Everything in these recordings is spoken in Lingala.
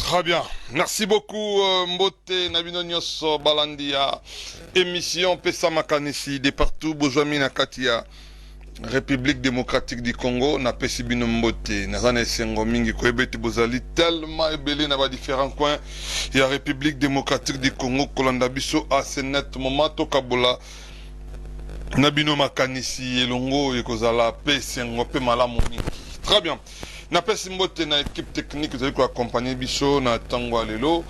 Très bien. Merci beaucoup, Mbote Nabino Nyonso Balandia. Émission Pesa Makanisi de partout, Bojami Nakatia. République démocratique du Congo, na pesi bino Mbote. Nazane Sengo Mingi Koebeti Bozali tellement ébélé na différents coins. Il y a République démocratique du Congo, Kolanda Biso, Asenet, Momato Kabola. Nabino Makanisi, Elongo, Ekozala, Pe Sengo, Pe Malamu Mingi. Très bien. Na pesi Mbote na équipe technique vous allez accompagner Biso na Tango Alelo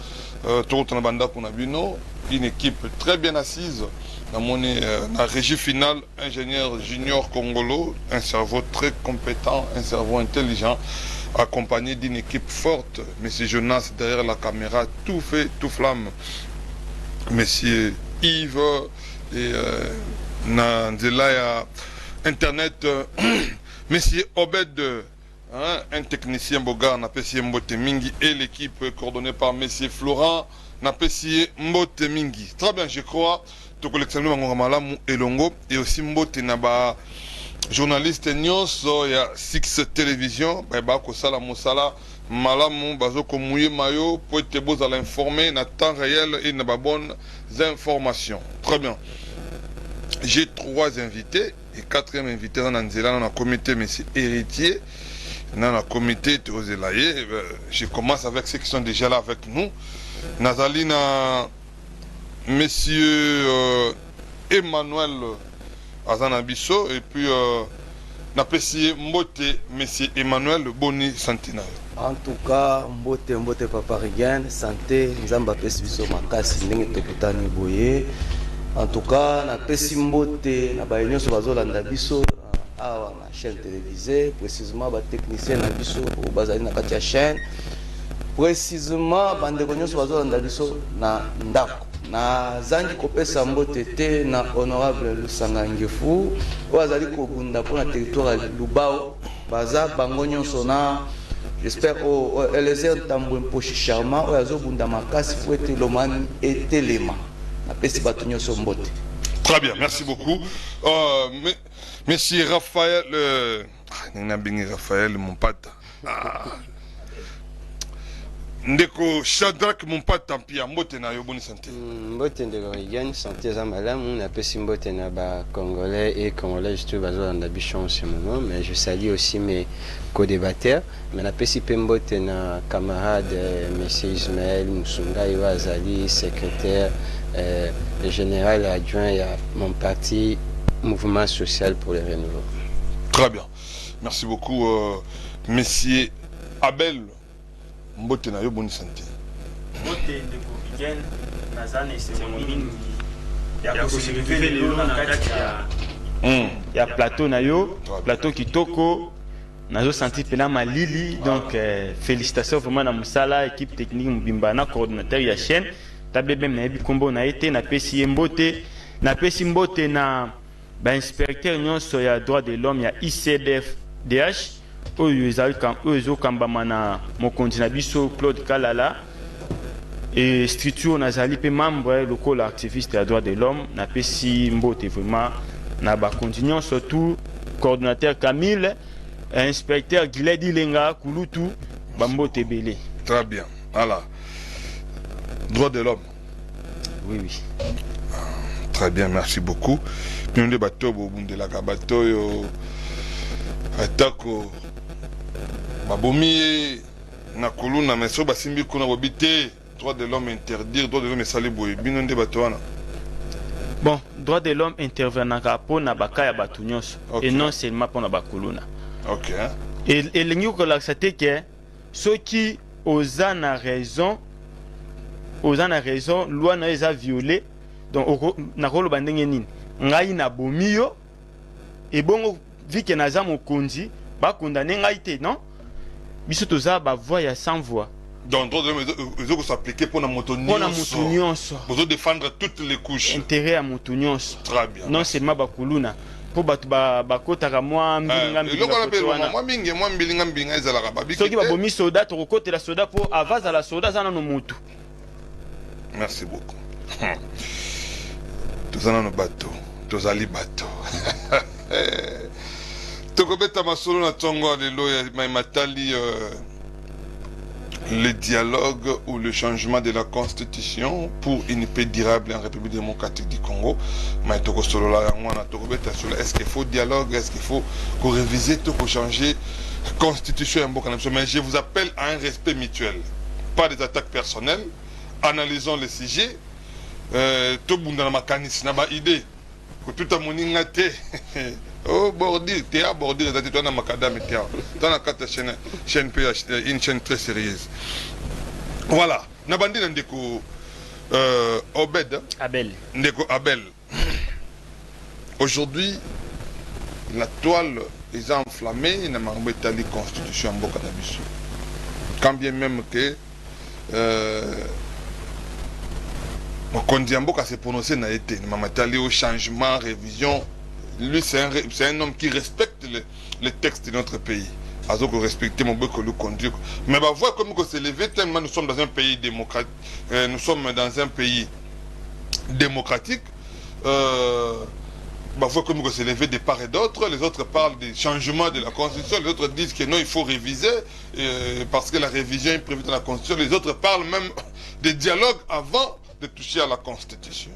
Toronto na banda kuna bino une équipe très bien assise na monnaie na régie finale ingénieur junior congolo un cerveau très compétent un cerveau intelligent accompagné d'une équipe forte monsieur Jonas derrière la caméra tout fait tout flamme monsieur Yves et na nzela ya internet monsieur Obed un technicien Bogar Napessier Mbote Mingi et l'équipe coordonnée par Monsieur Florent Napessier Mbote Mingi. Très bien, je crois. Tout collectionner Malamu Elongo et aussi Mbote Naba journaliste Nyonso il y a Six Télévision. Bah Kosala Mosala Malamu Bazo Komouye Mayo pour être beaux à l'informer na temps réel et na bonnes informations. Très bien. J'ai 3 invités et 4e invité dans Nanzela dans le comité Monsieur Héritier. Dans le comité Tozelaye, je commence avec ceux qui sont déjà là avec nous. Nazalina, monsieur Emmanuel Azanabiso, et puis Napessier Mbote, monsieur Emmanuel Boni Santina. En tout cas, Mbote Paparigan, santé, Nzamba Pesibiso Makasi, Nenge Tokutani Boye. En tout cas, Napessi Mbote, Nabayenyo Sobazolanda Biso. Ah, la chaîne télévisée, précisément les techniciens na biso au bazali na katia chaîne précisément bande konyo so bazolanda biso na ndako na zangi kopesa Mbote te na honorable Lusanga Ngefu bazali ko bunda pour na territoire ya Lubao baza bango nyonso na j'espère au Eliezer Tambwe Mposhi Charmant o yazo bunda makasi pour être lomani etelema na pesi bato nyonso Mbote. Très bien, merci beaucoup. Monsieur Raphaël, Raphaël, mon pote. Ndeko Shadrach, mon pote, tant pis, Mbote na yo bonne santé. Mbote ndeko Rigan, santé za malamu, na pesi Mbote na ba Congolais et Congolais, je trouve bazo na bichon en ce moment, mais je salue aussi mes co-débatteurs, mais na pesi Mbote na camarade monsieur Ismaël Musunga Iwazali, secrétaire le général adjoint à mon parti Mouvement Social pour le Renouveau. Très bien. Merci beaucoup, monsieur Abel. Mbote na yo bonne santé. Mbote de Kovigen, Nazane et Sémomin. Il y a possibilité de il y a plateau na yo, plateau Kitoko. Nazo senti pela malili, donc félicitations vraiment à Moussala, équipe technique Mbimbana, coordinateur ya chaîne. Tabebem na yebi kombo na été na pesi Mbote na ba inspecteur nyonso ya droit de l'homme ya ICDF DH oyo ezali kan oyo kambama na mokonzi na biso Claude Kalala et structure nazali pe membre local activiste ya droit de l'homme na pesi Mbote vraiment na ba continuons surtout coordinateur Camille inspecteur Giledi Lenga Kulutu ba Mbote belé. Très bien. Voilà. Droit de l'homme. Oui, oui. Très bien, merci beaucoup. Puis on est bateau, de la gabato, atako, babomi, nakuluna, mais so basimbi kuna bobité, droit de l'homme interdire, droit de l'homme saliboué, bien on est bateau. Bon, droit de l'homme intervenant pour na bakaya batunyos et non seulement pour na bakuluna. Ok. Et l'enyu que l'accepter que ceux qui osent na raison loi na eza violé donc na rolo bandenge nini ngai na bomio et bongo vike na za mokonzi ba condamner ngai te non biso toza ba voix ya sans voix donc droit de l'homme ils ont s'appliquer pour na moto nyonso pour défendre toutes les couches intérêt à moto nyonso. Très bien. Non seulement bakuluna pour batu bakotaka moi mbinga mbinga ezalaka babiki soki babomi soda tokokotela soda po avaza la soda zana no mutu. Merci beaucoup. Tous en nos bateaux, tous ali bateau. Tokobeta masolo na tongo lelo ya matali le dialogue ou le changement de la constitution pour une paix durable en République démocratique du Congo. Est-ce qu'il faut dialogue? Est-ce qu'il faut réviser tout pour changer la constitution? Mais je vous appelle à un respect mutuel, pas des attaques personnelles. Analysons le sujet. Tout le monde a une idée. Tout le monde a oh, bordir, théâtre, bordir, tu as un macadam et théâtre. Tu as une chaîne très sérieuse. Voilà. Nabandi Ndeko Obed. Abel. Ndeko Abel. Aujourd'hui, la toile est enflammée, il n'a pas de constitution en Bokanabisu. Quand bien même que Kondiamboka s'est prononcé n'a été, il au changement, révision. Lui, c'est un homme qui respecte les textes de notre pays. Alors que respecter mon beau le conduire. Mais bah, voir comment c'est levé tellement nous sommes dans un pays démocratique. Nous sommes dans un pays démocratique. Bah, voir comment c'est levé de part et d'autre. Les autres parlent des changements de la Constitution. Les autres disent que non, il faut réviser parce que la révision est prévue dans la Constitution. Les autres parlent même des dialogues avant de toucher à la Constitution.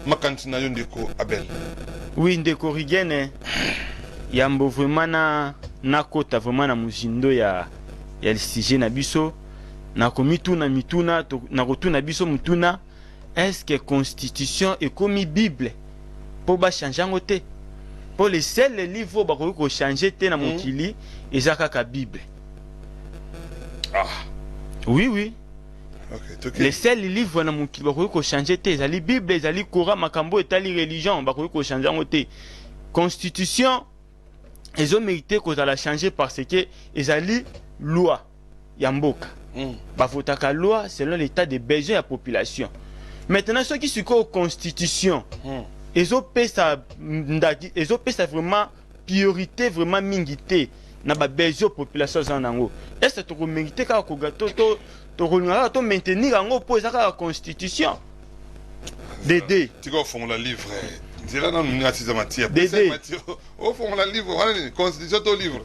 Makantina Yondeko Abel. Oui, Ndeko Rigene. Yambo vraiment na kota vraiment na muzindo ya sujet na biso. Na komituna mituna na kotuna biso mutuna. Est-ce que Constitution est comme Bible? Pour ba changer ngote. Pour les seuls livres ba ko changer te na mokili ezaka ka Bible. Ah. Oui, oui. Okay. Les seuls livres na mokili ba ko changer te ezali Bible, ezali Coran, makambo etali religion ba ko changer ngote. Constitution ils ont mérité qu'on la changer parce que ezali loi yamboka. Ba votaka loi selon l'état des besoins de la population. Maintenant ceux qui sont aux constitution ils ont payé ça vraiment priorité vraiment mingité na ba besoin de population zanango. Est-ce que tu mérité ka ko gato to maintenir en pour la constitution. Dédé. Tu vas faire la livre. C'est là dans nous assise matière. Dédé. Au fond la livre, voilà constitution to livre.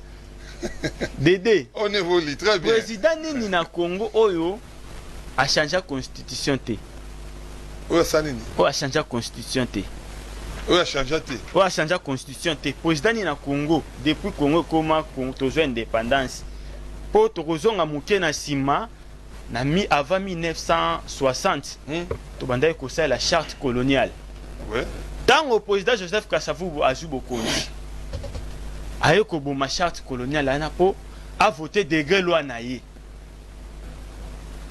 Dédé. On évolue très bien. Président nini na Congo oyo a changé la constitution te. Oyo sanini. Oyo a changé la constitution te. Oyo a changé te. Oyo a changé la constitution te. Président nini na Congo depuis Congo koma tozo indépendance. Po tokozonga muke na sima na avant 1960. To bandai ko ça la charte coloniale. Ouais. Tant au président Joseph Kasavubu Azubokonzi aye ko boma charte coloniale ana po a voté degré loi na ye.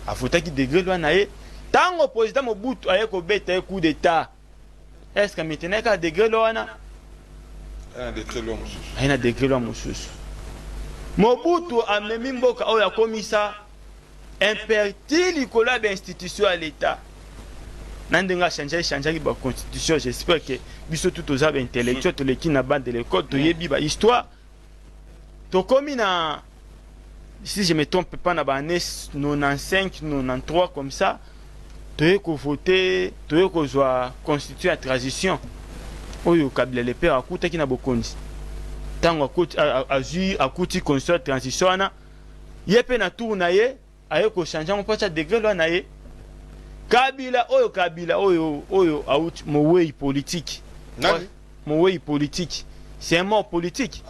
A voté qui degré loi na ye. Tant au président Mobutu aye ko beta coup d'état. Est-ce que maintenant ka degré loi na? Un décret loi mususu. Aina degré loi mususu. Mobutu a memi mboka oya komisa imperti likola ba institution à l'état. Nandenga changer la constitution, j'espère que biso tout aux intellectuels to les qui na bande de l'école to yebi ba histoire to comme na si je me trompe pas na ba année 95 93 comme ça to yeko voter to yeko zwa constituer la transition oyo kabila le père akuta ki na bokonzi tango akuti constituer la transition ana yepe na tour na ye ayeko changer mon pas degré loi na ye Kabila oyo out mowei politique. Nani? Mowei politique. C'est un mort politique.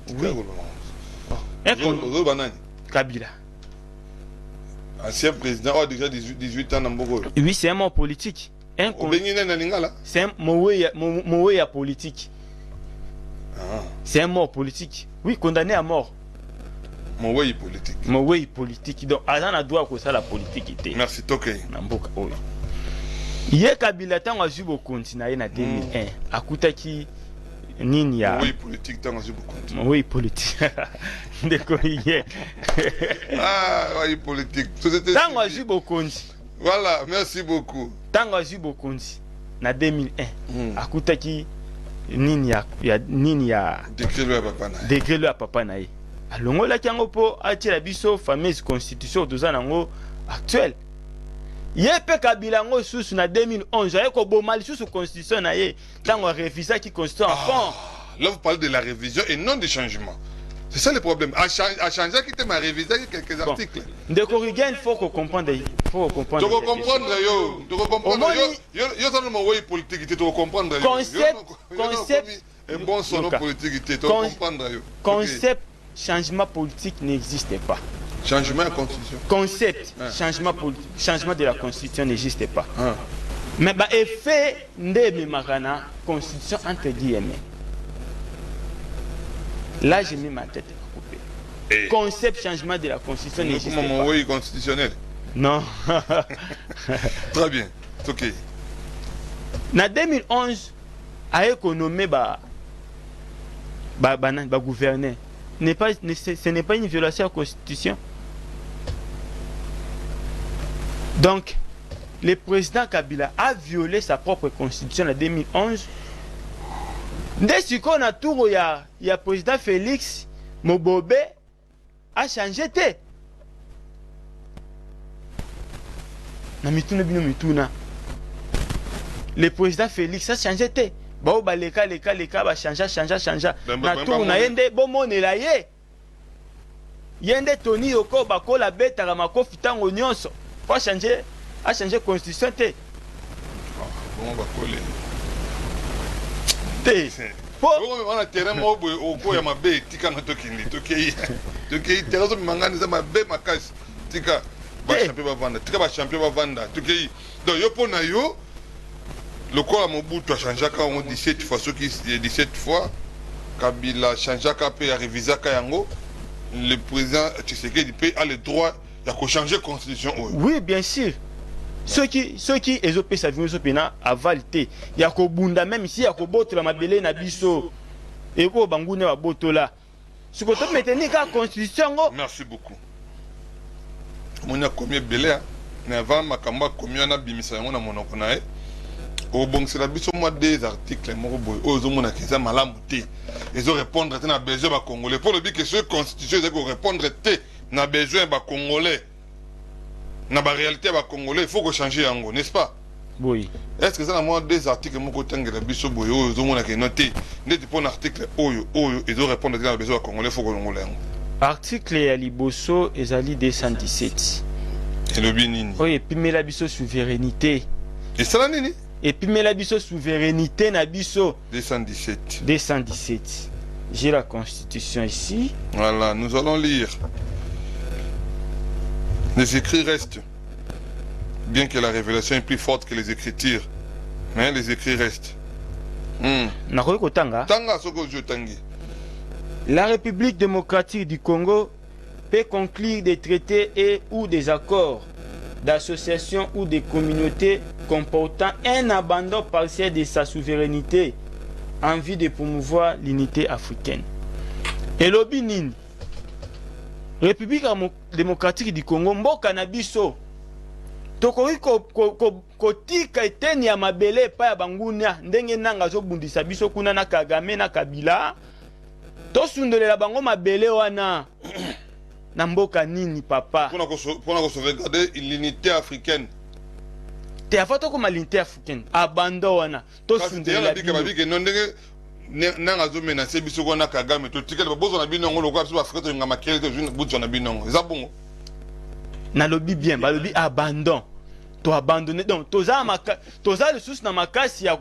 Oui. Kabila. Ancien président a déjà 18 ans dans Bogo. Oui, c'est un mort politique. C'est un mowei politique. C'est un mort politique. Oui, condamné à mort. Mowei politique. Mowei politique. Donc, Azana doit que ça la politique était. Merci, Tokei. Namboka, oui. Hier, Kabila, tant que je continue na 2001, akutaki nini ya. Mowei politique, tant que je continue. Mowei politique. Ndeko hier. Ah, oui, politique. Tant que je continue. Voilà, merci beaucoup. Tant que je continue na 2001, akutaki nini ya. Décret le papa na. Décret le papa na. Alongo la kiango po ati la biso fameuse constitution toza nango actuelle. Yepe Kabila ngo susu na 2011 aye ko bomali susu constitution na ye tango réviser qui constitution en fond. Là vous parlez de la révision et non du changement. C'est ça le problème. À changer, qui m'a révisé quelques articles. De corriger, il faut qu'on comprenne. Il faut comprendre. Tu vas comprendre, yo. Tu vas comprendre, yo. Yo, ça nous m'a politique, tu vas comprendre. Concept. Un bon son politique, tu vas comprendre, yo. Concept, changement politique n'existe pas. Changement de la constitution. Concept, changement de la constitution n'existe pas. Mais bah, effet de ma constitution entre guillemets. Là, j'ai mis ma tête à couper. Concept changement de la constitution n'existe pas. Comment oui constitutionnel? Non. Très bien. C'est ok. En 2011, a économé gouverner. Ce n'est pas une violation de la constitution. Donc, le président Kabila a violé sa propre constitution en 2011. Dès qu'on a tout, il y a président Félix Mobobe a changé. Le président Félix a changé. Les cas va changer. Na tout na yende bomone la ye. Yende Tony Yoko bako la bête à Ramako fitango nyonso. Faut changer, a changé constitution te. Bon va coller. On a terrain au quoi ya mabe tika na tokindi tokei terrain mangani za mabe makasi tika ba champion ba vanda tika ba champion ba vanda tokei donc yo pona yo le corps à Mobutu a changé quand on 17 fois ceux qui 17 fois Kabila changé quand peut réviser yango le président Tshisekedi a le droit de changer la constitution. Oui, bien sûr. Ceux qui ezopé sa vie pena avalité. Ya ko bunda même ici ya ko boto la mabele na biso. Et ko bangune wa boto là. Ce que tu maintenir la constitution. Merci beaucoup. Mon a commis belé na avant makamba commis na bimisa yango na monoko na e. Au bon c'est la biso moi des articles moko boy. Ozo mona keza malamu te. Ezo répondre na besoin ba congolais. Pour le but que ce constitution ezako répondre te na besoin ba congolais. Na ba réalité ba congolais, il faut que changer yango, n'est-ce pas? Oui. Est-ce que ça na moi des articles moko tangela biso boy ozo mona ke noter. Ndeti pour un article oyo ezo répondre na besoin ba congolais, faut que congolais yango. Article ya liboso ezali 217. Et le binini. Oui, et puis mais la biso souveraineté. Et ça la nini? Et puis mais la biso souveraineté na biso 217. 217. J'ai la constitution ici. Voilà, nous allons lire. Les écrits restent. Bien que la révélation est plus forte que les écritures. Mais les écrits restent. La République démocratique du Congo peut conclure des traités et ou des accords d'association ou des communautés comportant un abandon partiel de sa souveraineté en vue de promouvoir l'unité africaine. Et l'Obinine, République démocratique du Congo, mboka na biso, tokoki kotika eteni ya mabele pa ya bangunia, ndenge nanga zo bundisa biso kuna na Kagame na Kabila, tosundolela bango mabele wana, na mboka nini papa? Pour nous sauvegarder l'unité africaine. Te afato comme l'unité africaine, abandon wana, tosundolela biso. Nanga zo menacer biso ko na Kagame to tikela bozo na binongo lokwa biso Afrika to ngama kele to butu na binongo eza bongo na lobi bien ba lobi abandon to abandonner donc toza le sous na makasi ya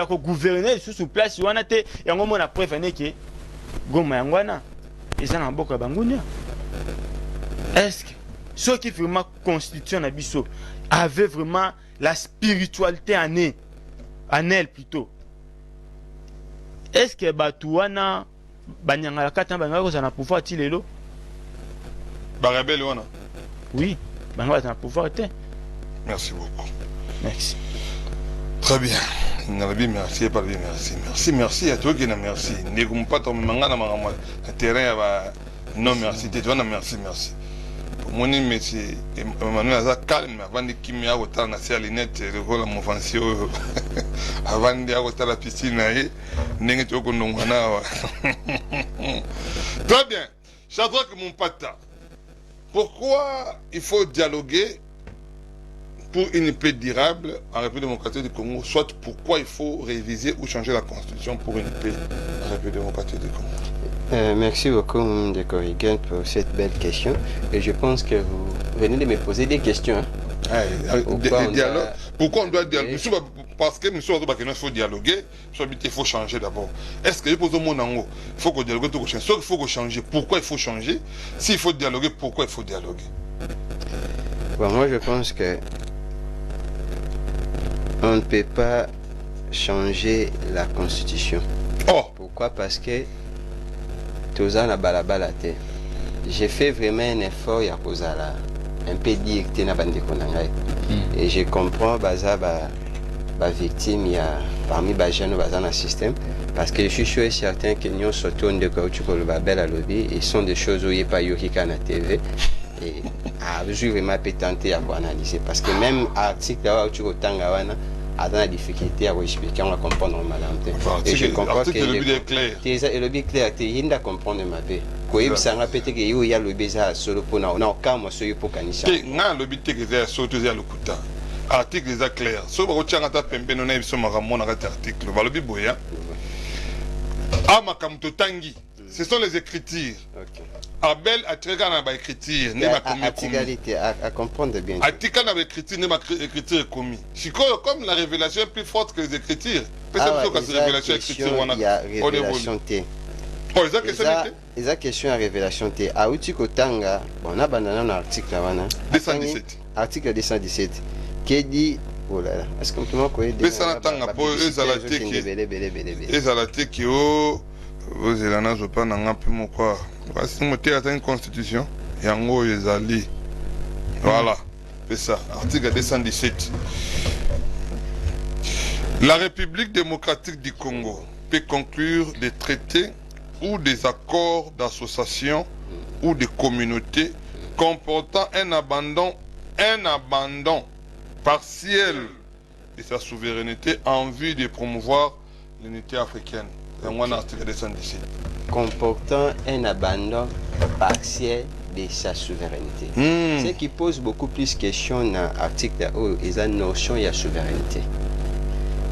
ko gouverner sous place wana te yango mona prévenir que goma yango wana eza na boka bangunia. Est-ce que ceux qui vraiment constitution na biso avait vraiment la spiritualité en elle plutôt? Est-ce que Batouana Banyangala Katan Bangago ça n'a pouvoir tilelo? Barabel wana. Oui, Bangago ça n'a pouvoir te. Merci beaucoup. Merci. Très bien. Nalabi merci pas bien merci. Merci à toi qui na merci. Negum pas ton mangana mangama. Terrain va non merci. Tu vas na merci. Mon merci Emmanuel aza calme avant de kimi ya kotala na sia linette lokola mofansi oyo avant de kotala la piscine naye ndenge to kondongwana wa. Très bien. Shadrack Mumpata. Pourquoi il faut dialoguer pour une paix durable en République démocratique du Congo, soit pourquoi il faut réviser ou changer la constitution pour une paix en République démocratique du Congo? Merci beaucoup, de Corrigan, pour cette belle question. Et je pense que vous venez de me poser des questions. Pourquoi on doit dialoguer? Parce que il faut dialoguer, il faut changer d'abord. Est-ce que il faut dialoguer? Il faut changer. Pourquoi il faut changer? S'il faut dialoguer, pourquoi il faut dialoguer? Bon, moi je pense que on ne peut pas changer la constitution. Oh. Pourquoi? Parce que tout ça n'a balabala. J'ai fait vraiment un effort il y a un peu dicté na bande konangai. Et je comprends baza ba victime il y a parmi les jeunes dans le système parce que je suis sûr et certain que nous surtout de Kauchuko le Babel à lobby et sont des choses où il n'y a pas eu qui na TV et je vraiment peut tenter à analyser parce que même article là où tu tangawana a dans la difficulté à expliquer on va comprendre madame et je comprends que le but est clair et le but clair tu il comprendre ma paix quoi ça va peut-être que il y a le beza solo pour na aucun moi sur pour kanisa nga le but que c'est surtout ya lokuta article est clair so ba kochanga ta pembe no na biso makamona ka article ba lobi boya ama kamto tangi ce sont les écritures. Abel a tiré dans la écriture, à comprendre bien. A tiré dans l'écriture, n'est ma écriture commis. Comme la révélation est plus forte que les écritures. Peut-être que la révélation écriture, il y a révélation T. Oh, ils ont question T. Ils ont question à révélation T. À Outiko Tanga, on a abandonné un article là. 217. Article 217 qui dit oh là là, est-ce qu'on peut m'envoyer des vous avez je pas n'en plus mon quoi. Voici mon théâtre une constitution. Yango Yezali. Voilà. C'est ça. Article 217. La République démocratique du Congo peut conclure des traités ou des accords d'association ou de communauté comportant un abandon partiel de sa souveraineté en vue de promouvoir l'unité africaine. Article 217. Comportant un abandon partiel de sa souveraineté. Ce qui pose beaucoup plus de questions dans l'article où il y a une notion de souveraineté.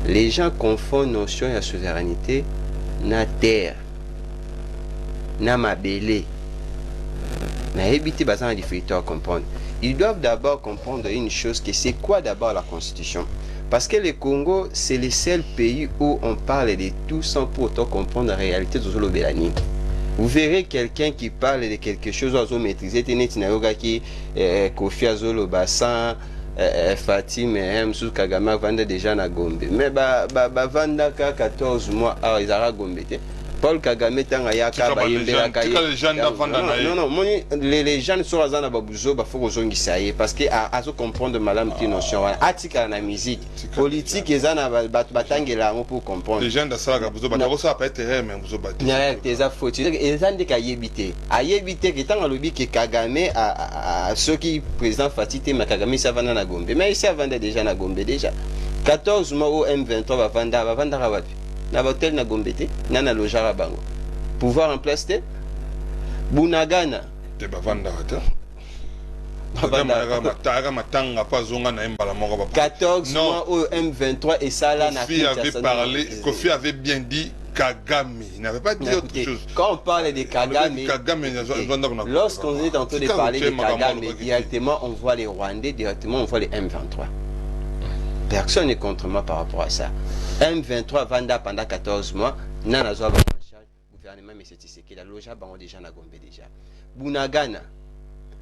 Les gens confondent notion de souveraineté na terre, na mabélé, na habité basant la difficulté à comprendre. Ils doivent d'abord comprendre une chose, que c'est quoi d'abord la constitution. Parce que le Congo, c'est le seul pays où on parle de tout sans pour autant comprendre la réalité de Zolo Belani. Vous verrez quelqu'un qui parle de quelque chose à maîtriser, qui Kofi Azolo Bassan, Fatim et Msou Kagama vendent déjà na Gombe. Mais vanda 14 mois à Izara Gombe. Paul Kagame tangayaka non les gens sont à babuzo ba faut ozongisa parce que azo comprendre madame qui notion atika na musique politique ezana batangela pour comprendre les gens da sala babuzo ba ça pas terrain mais buzo bati na teza foti ezande ka yebite ayebite que tanga lobi que Kagame a ceux qui président Fatite ma Kagame ça vanda na Gombe mais ça vanda déjà na Gombe déjà 14 mois au M23 va vanda wapi na hotel na Gombete na lojara bango pouvoir en place te Bunagana te bavanda hata matanga pas zonga na mbala moko ba 14 mois au M23 et ça là na Kofi avait bien dit Kagame, il n'avait pas dit autre chose. Quand on parle de Kagame, lorsqu'on est en train de parler de Kagame, directement on voit les Rwandais, directement on voit les M23. Personne n'est contre moi par rapport à ça. M23 Vanda pendant 14 mois, Nana Zoa en charge, gouvernement mais c'est la loja bango déjà na Gombe déjà. Bunagana,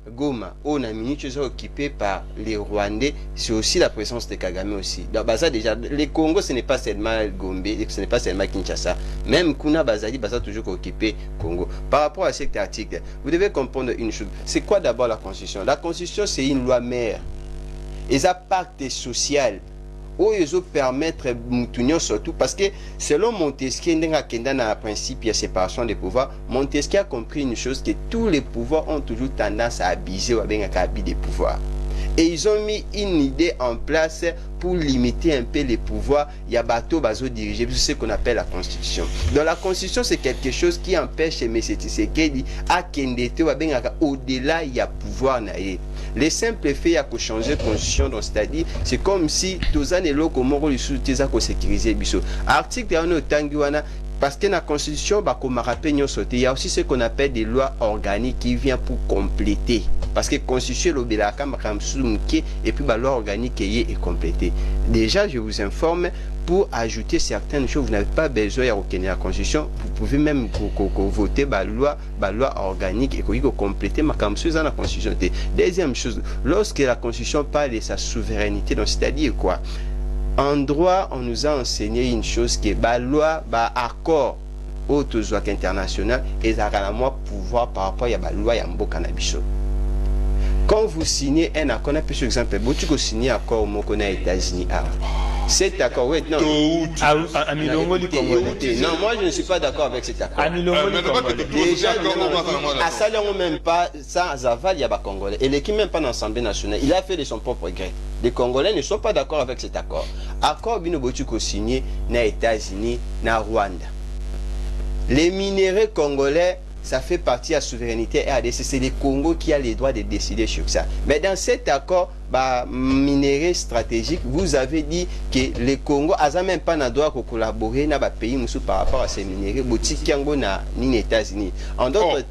Goma, on a minute occupé par les Rwandais, c'est aussi la présence de Kagame aussi. Donc ça déjà, les Congo ce n'est pas seulement Gombe, ce n'est pas seulement Kinshasa. Même Kuna Bazali, Baza toujours occupé Congo. Par rapport à cet article, vous devez comprendre une chose. C'est quoi d'abord la Constitution? La Constitution c'est une loi mère. Et ça pacte social. Où ils ont permettre surtout parce que selon Montesquieu, dans le principe de séparation des pouvoirs, Montesquieu a compris une chose, que tous les pouvoirs ont toujours tendance à abuser ou à bien des pouvoirs. Et ils ont mis une idée en place pour limiter un peu les pouvoirs. Il y a bateau bazo dirigé, c'est ce qu'on appelle la Constitution. Dans la Constitution, c'est quelque chose qui empêche M. Tshisekedi à kendete ou bien au-delà il y a pouvoir naïe. Le simple fait à changer de constitution, c'est-à-dire c'est comme si tous les locaux moraux sont sécurisés. Article 1 tangiwana Parce que la constitution, il y a aussi ce qu'on appelle des lois organiques qui viennent pour compléter. Parce que la constitution, et puis la loi organique est complétée. Déjà, je vous informe, pour ajouter certaines choses, vous n'avez pas besoin de reconnaître la constitution. Vous pouvez même voter la loi organique et compléter la constitution. Deuxième chose, lorsque la constitution parle de sa souveraineté, c'est-à-dire quoi? En droit, on nous a enseigné une chose qui est la loi, l'accord autozoak international et ça a moins pouvoir par rapport à la loi Yambo Cannabis. Quand vous signez un accord, on peut par exemple, vous signez un accord aux États-Unis. Cet accord, oui, non. Non, moi je ne suis pas d'accord avec cet accord. Déjà, à ça, on même pas, sans aval, il y a des Congolais. Et l'équipe même pas dans l'Assemblée nationale, il a fait de son propre gré. Les Congolais ne sont pas d'accord avec cet accord. Accord Binobotuko signé aux États-Unis, na Rwanda. Les minéraux congolais, ça fait partie de la souveraineté RDC. C'est le Congo qui a les droits de décider sur ça. Mais dans cet accord, minéraux stratégique, vous avez dit que le Congo n'a même pas le droit de collaborer avec les pays par rapport à ces minéraux. Ni les États-Unis. En d'autres,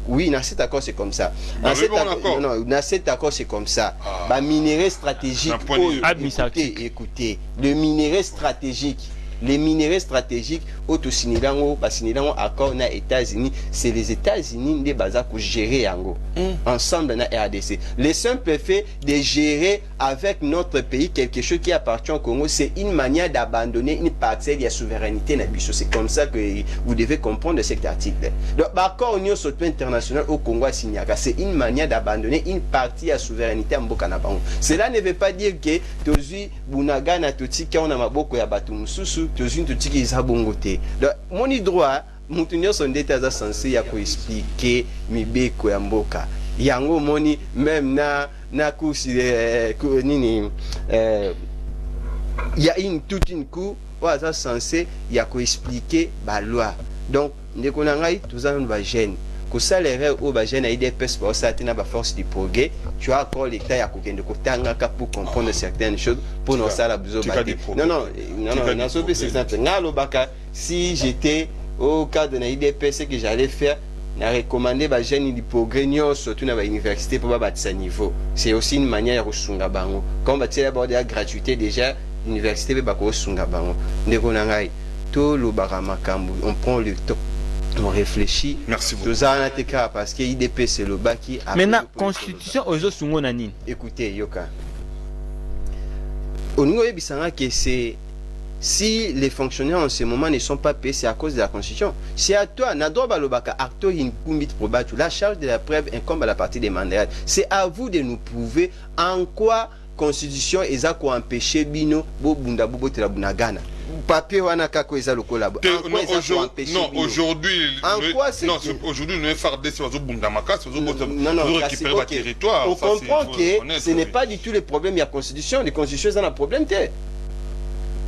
oui, dans cet accord, c'est comme ça. Dans cet accord, c'est comme ça. Minéraux stratégiques. Écoutez, le minerai stratégique. Les minéraux stratégiques, accord na États-Unis, c'est les États-Unis qui vont gérer ensemble dans la RDC. Le simple fait de gérer avec notre pays quelque chose qui appartient au Congo, c'est une manière d'abandonner une partie de la souveraineté. C'est comme ça que vous devez comprendre cet article. Donc, l'accord Union internationale au Congo à Signaka, c'est une manière d'abandonner une partie de la souveraineté en Bokanabango. Cela ne veut pas dire que Tozi Bunaga na Totika on a maboko ya batu mususu Tozi Totiki Zabongote. Donc, mon droit, mon son d'état censé ya ko expliquer mibeko ya mboka. Yango moni même na kusi nini il y a toute une cour oza censé ya ko expliquer ba loi. Donc ndeko na ngai tozana ba gêne ko salaire au ba gêne IDPS ba satina ba force du progrès, tu as encore l'état ya ko kende ko tangaka pour comprendre certaines choses pour nos sala besoin ba. Non, c'est exemple ngalo baka si j'étais au cadre de l'IDPS, ce que j'allais faire, n'a recommandé les jeunes du progrès, surtout dans l'université pour battre niveau. C'est aussi une manière de sunga bango. Quand on bâtit d'abord de la gratuité, déjà, l'université va battre sunga bango. On prend le temps, on réfléchit. Merci beaucoup. Parce que l'IDP, c'est le bas qui a. Maintenant, constitution aux autres sungo nani. Écoutez, Yoka. Au niveau de c'est. Si les fonctionnaires en ce moment ne sont pas payés, c'est à cause de la Constitution. C'est à toi, la charge de la preuve incombe à la partie des mandats. C'est à vous de nous prouver en quoi la Constitution est empêché Bino, Bobunda, Bobote la Bunagana. Papier Wanakako est le collabo. Non, aujourd'hui, le FRDC c'est Bundamaka, c'est récupérer le territoire. On comprend que ce n'est pas du tout le problème de la Constitution. Les constitutions ont un problème.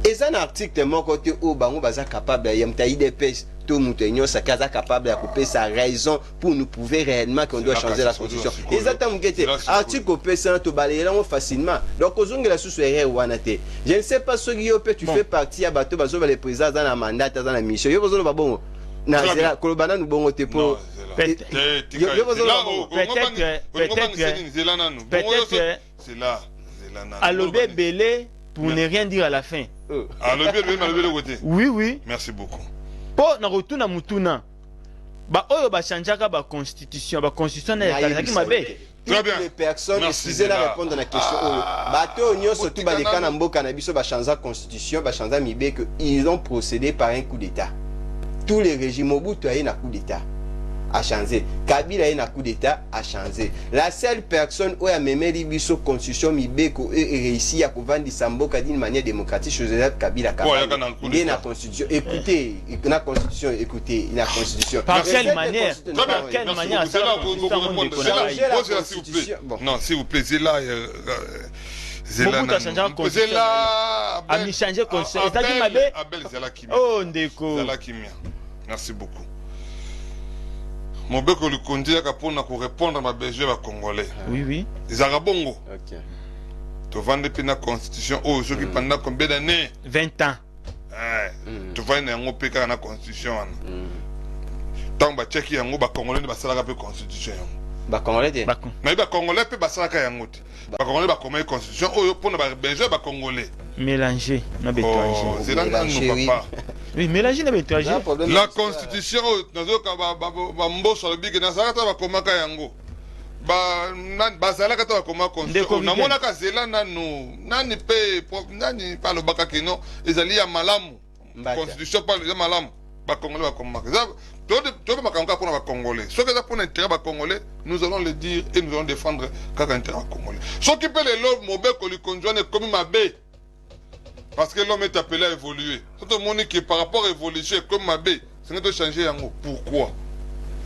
Et ça, un article, mon côté, où on est capable d'IDPS, tout le monde est capable de couper sa raison pour nous prouver réellement qu'on doit changer la constitution. Et ça, article coupé, ça, tu balayes facilement. Donc, aux ongles, la sous-soirée, je ne sais pas ce que tu fais partie à bateau, les présidents dans la mandat, dans la mission. Yo, vous bon. Nazela, Kolobana, nous bon, pour. Peut-être à l'obé belé pour ne rien dire à la fin. Oui. Merci beaucoup. Pour na retourna mutuna. Ba oyo ba chanjaka ba constitution na yakaki mabe. Très bien. Les personnes, excusez-la répondre à la question. Bateau Union surtout ba dekana mboka na biso ba changer constitution, ba changer mibe que ils ont procédé par un coup d'état. Tous les régimes Mobutu a eu un coup d'état. A changé. Kabila a eu un coup d'état, a changé. La seule personne où a même la constitution Mibeko et réussi à vendre Samboka d'une manière démocratique, Joseph Kabila. Il y a une constitution. Écoutez, la constitution, la constitution. Par quelle manière? Par quelle manière? Non, s'il vous plaît, c'est là. Mobutu a changé la constitution. A mis changé la constitution. Abel Zalakimia. Oh, Ndeko. Zalakimia. Merci beaucoup. Mon bec le conduit pour répondre à ma besoin congolais. Oui. Les Arabongo. Tu vends depuis la constitution. Oh, je qui pendant combien d'années? 20 ans. tu vois yango pe kaka na constitution wana tant ba cheki yango ba congolais ba salaka pe constitution yango ba congolais te mais ba congolais pe ba salaka yango te ba congolais ba comment constitution oyo pona ba belge ba congolais mélanger na bétoager c'est là nous papa oui mélanger na bétoager la constitution nazoka ba mboso le big na salaka ba komaka yango bazalaka ta bakoma constitution namonaka zela nani pe nani pa lobaka kino ezali ya malamu constitution pa ya malamu bakongolais bakomaka tobe makambo kaka mpona bakongolais soki eza mpona intérêt bakongolais nous allons le dire et nous allons défendre kaka intérêt bakongolais soki mpe lelo mobeko likonzwana ekomi mabe parce que l'homme est appelé à évoluer soki omoni ke par rapport à évolution ekomi mabe senge tochanger yango pourquoi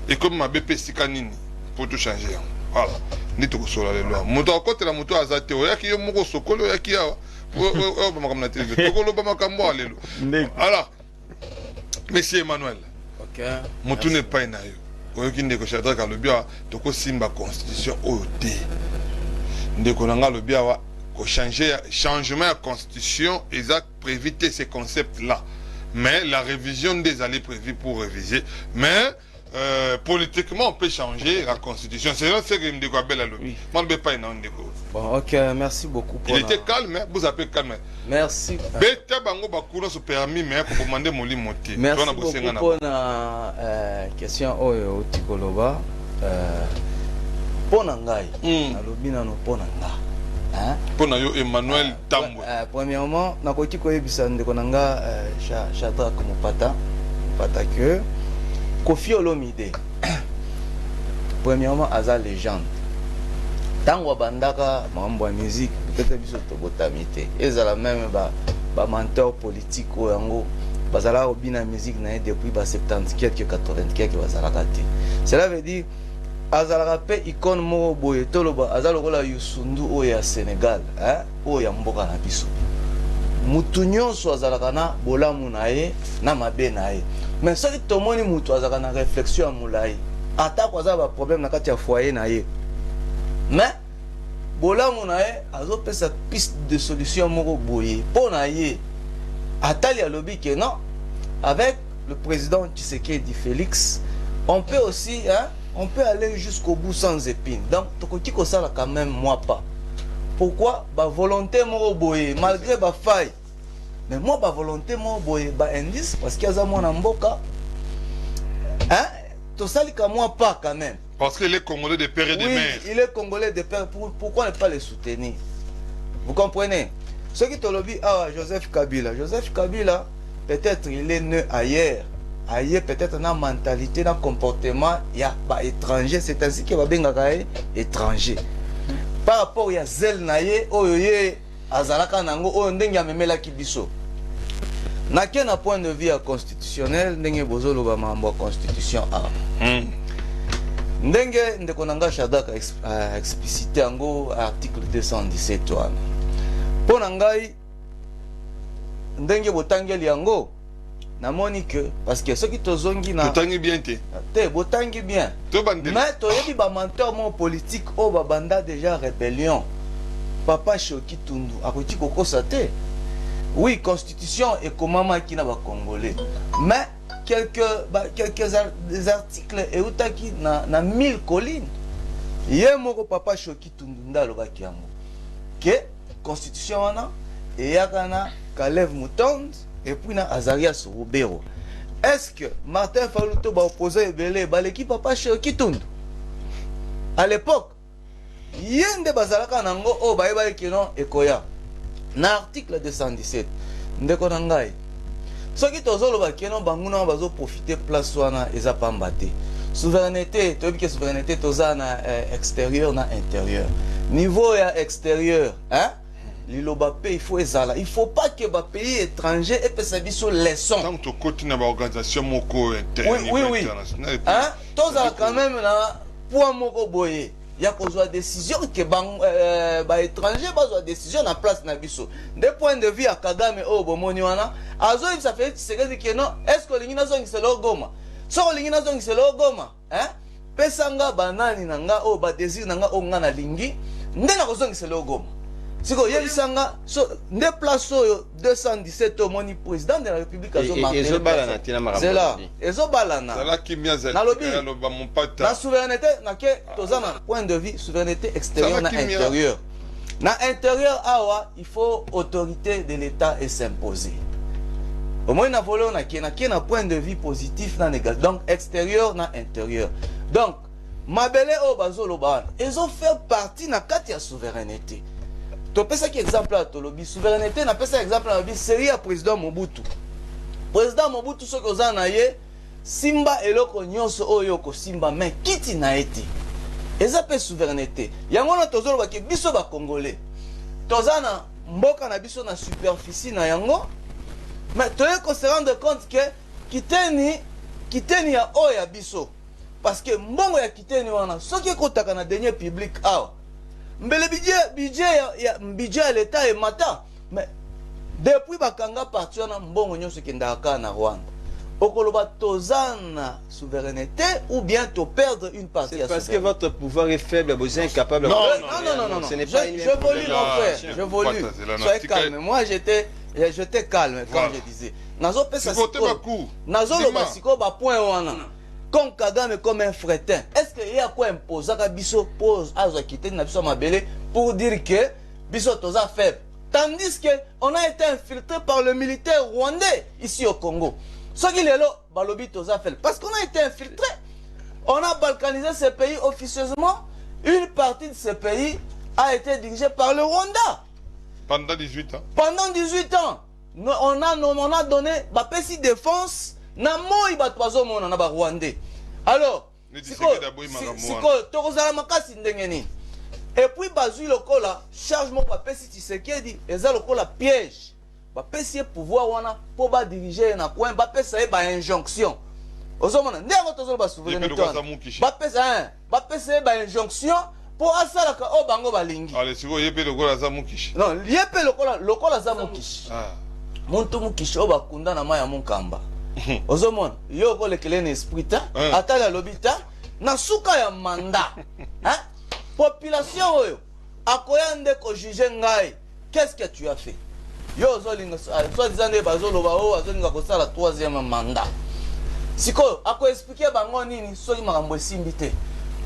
ekomi mabe mpe esika nini pour tochanger yango voilà ni tokosola lelo moto akotela moto aza te oyaki yo moko sokolo oyaki awa makambo na télévision tokoloba makambo alelo alors monsieur Emmanuel motu ne epai na yo oyoki ndeko Shadrack alobi awa tokosimba constitution oyo te ndeko na nga alobi awa changement ya constitution eza prévu te ces concepts là mais la révision des allées prévues pour réviser mais politiquement on peut changer la constitution. C'est là que Ndeko Abel a lobby. Moi je pas non Ndeko. Bon OK, merci beaucoup pour il était calme, vous appelez calme. Merci. Beta bango bakuna se permis mais pour commander mon lit monter. Merci beaucoup pour na question oyo tikoloba pona ngai na lobby na no pona nga. Hein? Pona yo Emmanuel Tambo. Premièrement, na koti ko yebisa ndeko nanga Shadrack Mopata que Kofi Olomide, premièrement, Aza légende. Tango bandaka, mambo musique, peut-être biso tobotamité. Ezala même ba menteur politique o yango, bazala obina musique na depuis ba 70 quelque 80 quelque bazala kate. Cela veut dire Azala rappé icône mo boye toloba azala kola Yusundu o ya Sénégal, hein, o ya mboka na biso. Mutu nyonso azalaka na bolamu na ye na mabe na ye mais soki tomoni mutu azalaka na réflexion ya molai atako aza ba problème na kati ya foyer na ye mais bolamu na ye azopesa piste de solution moko boye mpo na ye atali alobi ke non avec le président Tshisekedi Félix on peut aussi hein, on peut aller jusqu'au bout sans épine donc tokoki kosala quand même moi pas. Pourquoi ba volonté moko boye malgré ba faille mais moi ba volonté moko boye ba indice parce qu'il y a mon mboka hein to sali ka moi pas quand même parce qu'il est congolais de père et de mère. Il est congolais de père pourquoi ne pas le soutenir? Vous comprenez? Ce qui te lobby Joseph Kabila peut-être il est né ailleurs peut-être na mentalité na comportement ya ba étranger c'est ainsi que ba bengaka étranger par rapport à zel naye oyoye azalaka nango oyo ndenge amemela kibiso na kena point de vue constitutionnel ndenge bozolo ba mambo constitution ndenge ndeko nanga Shadrack explicité yango article 217 wana pona ngai ndenge botangeli yango namoni que parce que ceux qui tozongi na botangi bien te botangi bien mais toyebi ba menteur mon politique o ba banda déjà rébellion papa Shoki Tundu akoti kokosa te oui constitution et komama ki na ba congolais mais quelques articles et utaki na 1000 collines ye moko papa Shoki Tundu ndalo ba kiango que constitution wana et yakana Kalev Mutonde et puis na Azarias Roubero. Est-ce que Martin Faluto va opposer Belé l'équipe papa Shoki Tundu? À l'époque, yende bazalaka nango o baeba kino ekoya. Na article 217 ndeko nangai. Soki tozolo ba kino banguna bazo profiter place wana eza pamba te. Souveraineté, toyebi ke souveraineté toza na extérieur na intérieur. Niveau ya extérieur, hein? Il faut pas que les pays étrangers aient fait sur leçon. Tant que tu as une organisation internationale. Hein? Tous quand même là, pour moko boye, il y a une décision que les étrangers ont une décision en place na biso. Des points de vue à Kagame au bomoni wana, azo ça fait que non, est-ce que l'ingina zong c'est le goma? So l'ingina zong c'est le goma, hein? Pesanga banani nanga o ba désir nanga o ngana lingi, ndena ko zong c'est le goma. siko yebisanga so nde place oyo 217 omoni président de la république ezobalana ezobalana nalobi na souveraineté nake toza na point de vue souveraineté extérieure na intérieur. Na intérieur awa il faut autorité de l'état et s'imposer. Au moins na volet on a qui na point de vue positif na négatif. Donc extérieur na intérieur. Donc mabele o bazolo ba ils ont fait partie na kati ya souveraineté. To pesa ki exemple à tolobi souveraineté na pesa exemple na bi série ya président Mobutu. Président Mobutu soki ozana ye simba eloko nyonso oyo ko simba mais kiti na ete. Eza pe souveraineté. Yango na tozolo ba ke biso ba congolais. Tozana mboka na biso na superficie na yango. Mais tu es se rendre compte que kiteni ya oya biso parce que mbongo ya kiteni wana soki kotaka na dernier public awa mbele budget ya l'état et mata mais depuis bakanga parti wana mbongo nyonso kendaka na Rwanda okoloba tozana souveraineté ou bien to perdre une partie c'est parce que votre pouvoir est faible vous êtes incapable non ce n'est pas je volue mon frère je volue soyez calme moi j'étais calme quand je disais nazo pesa siko nazo loba siko ba point wana comme Kagame comme un fretin est-ce que il y a quoi imposer ka biso pose azo quitter na biso mabele pour dire que biso toza faible tandis que on a été infiltré par le militaire rwandais ici au Congo ce qui est là balobi toza faible parce qu'on a été infiltré on a balkanisé ce pays officieusement une partie de ce pays a été dirigée par le Rwanda. Pendant 18 ans. Pendant 18 ans, on a donné la petite défense na moi batwazo mona na ba Rwandais. Alors, siko tokozala makasi ndengeni. Et puis bazui lokola charge mo ba pesi Tshisekedi eza lokola piège. Ba pesi pouvoir wana po ba diriger na coin ba pesa ba injonction. Ozomona ndeko tozolo ba souveraineté. Ba pesa ba injonction pour asalaka o bango balingi. Allez, siko yepe lokola za mukishi. Non, yepe lokola za mukishi. Muntu mukishi o bakunda na maya munkamba. Ozomona yo ko lekele na esprit ta atala lobita na suka ya manda. Hein? Population oyo akoya ndeko juger ngai. Qu'est-ce que tu as fait? Yo zolinga soit disant de bazoloba o azolinga ko sala 3e mandat. Siko ako expliquer bango nini soki makambo esimbite.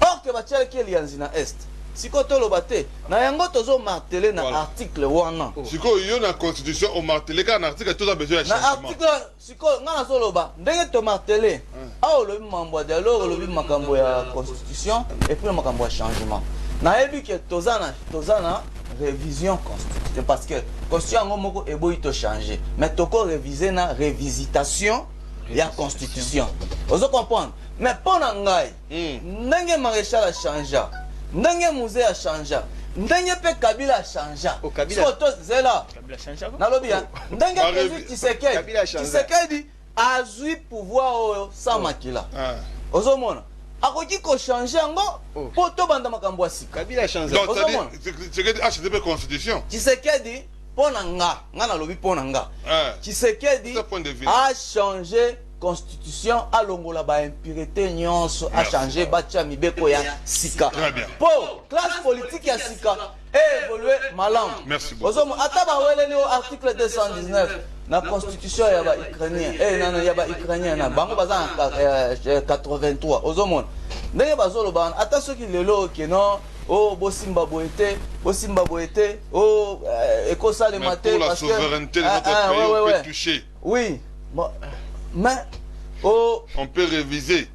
Or que batiale qui est na est. Siko toloba te na yango tozo marteler na article wana. Siko yo na constitution o marteler ka na article tout a besoin de changement. Na article siko ngana zoloba ndenge to marteler. A lo mambo dialogue lo makambo ya constitution et puis makambo ya changement. Na yebi que tozana révision constitution parce que constitution ngo moko eboyi to changer mais toko réviser na révisitation ya constitution. Ozo comprendre? Mais pendant ngai ndenge maréchal a changé ndenge musée a changé ndenge pe Kabila a changé so to zela nalobi ndenge président Tshisekedi azui pouvoir oyo sans makila ozomona akoki ko changer ngo po to banda makambo ya sika Kabila a changé donc Tshisekedi a changé la constitution Tshisekedi pona nga nalobi pona nga Tshisekedi a changé constitution a longola ba impureté nyonso a changé batia mibeko ya sika pour classe politique ya sika évoluer malam. Merci beaucoup. Ozomo ataba weleni au article 219 na constitution ya ba ukrainien nana ya ba ukrainien na bango baza 83 ozomo ndenge bazolo ba ata soki lelo ke non oh bosimba boete oh ekosale maté parce que pour la souveraineté de notre pays on peut toucher. Oui. Mais on peut réviser,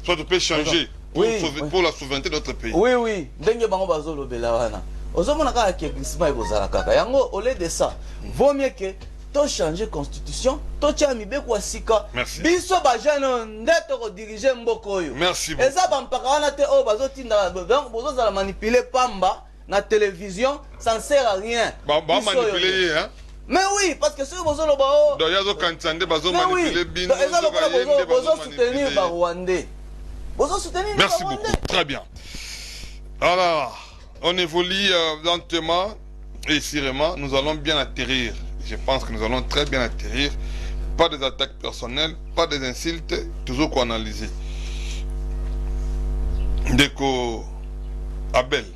soit on peut changer pour la souveraineté de notre pays. Oui. Ndenge bango bazolo bela wana. Ozomona ka kepisma ebozala kaka. Yango au lieu de ça, vaut mieux que to changer constitution, to tia mibeko asika. Biso ba jeune ndeto ko diriger mboko oyo. Merci beaucoup. Eza ba mpaka wana te o bazotinda donc bozozala manipuler pamba na télévision, ça ne sert à rien. Ba manipuler hein. Mais oui, parce que si vous avez merci beaucoup, très bien. Alors, on évolue lentement et sûrement, nous allons bien atterrir. Je pense que nous allons très bien atterrir. Pas des attaques personnelles, pas des insultes, toujours qu'on analyse. Déco Abel.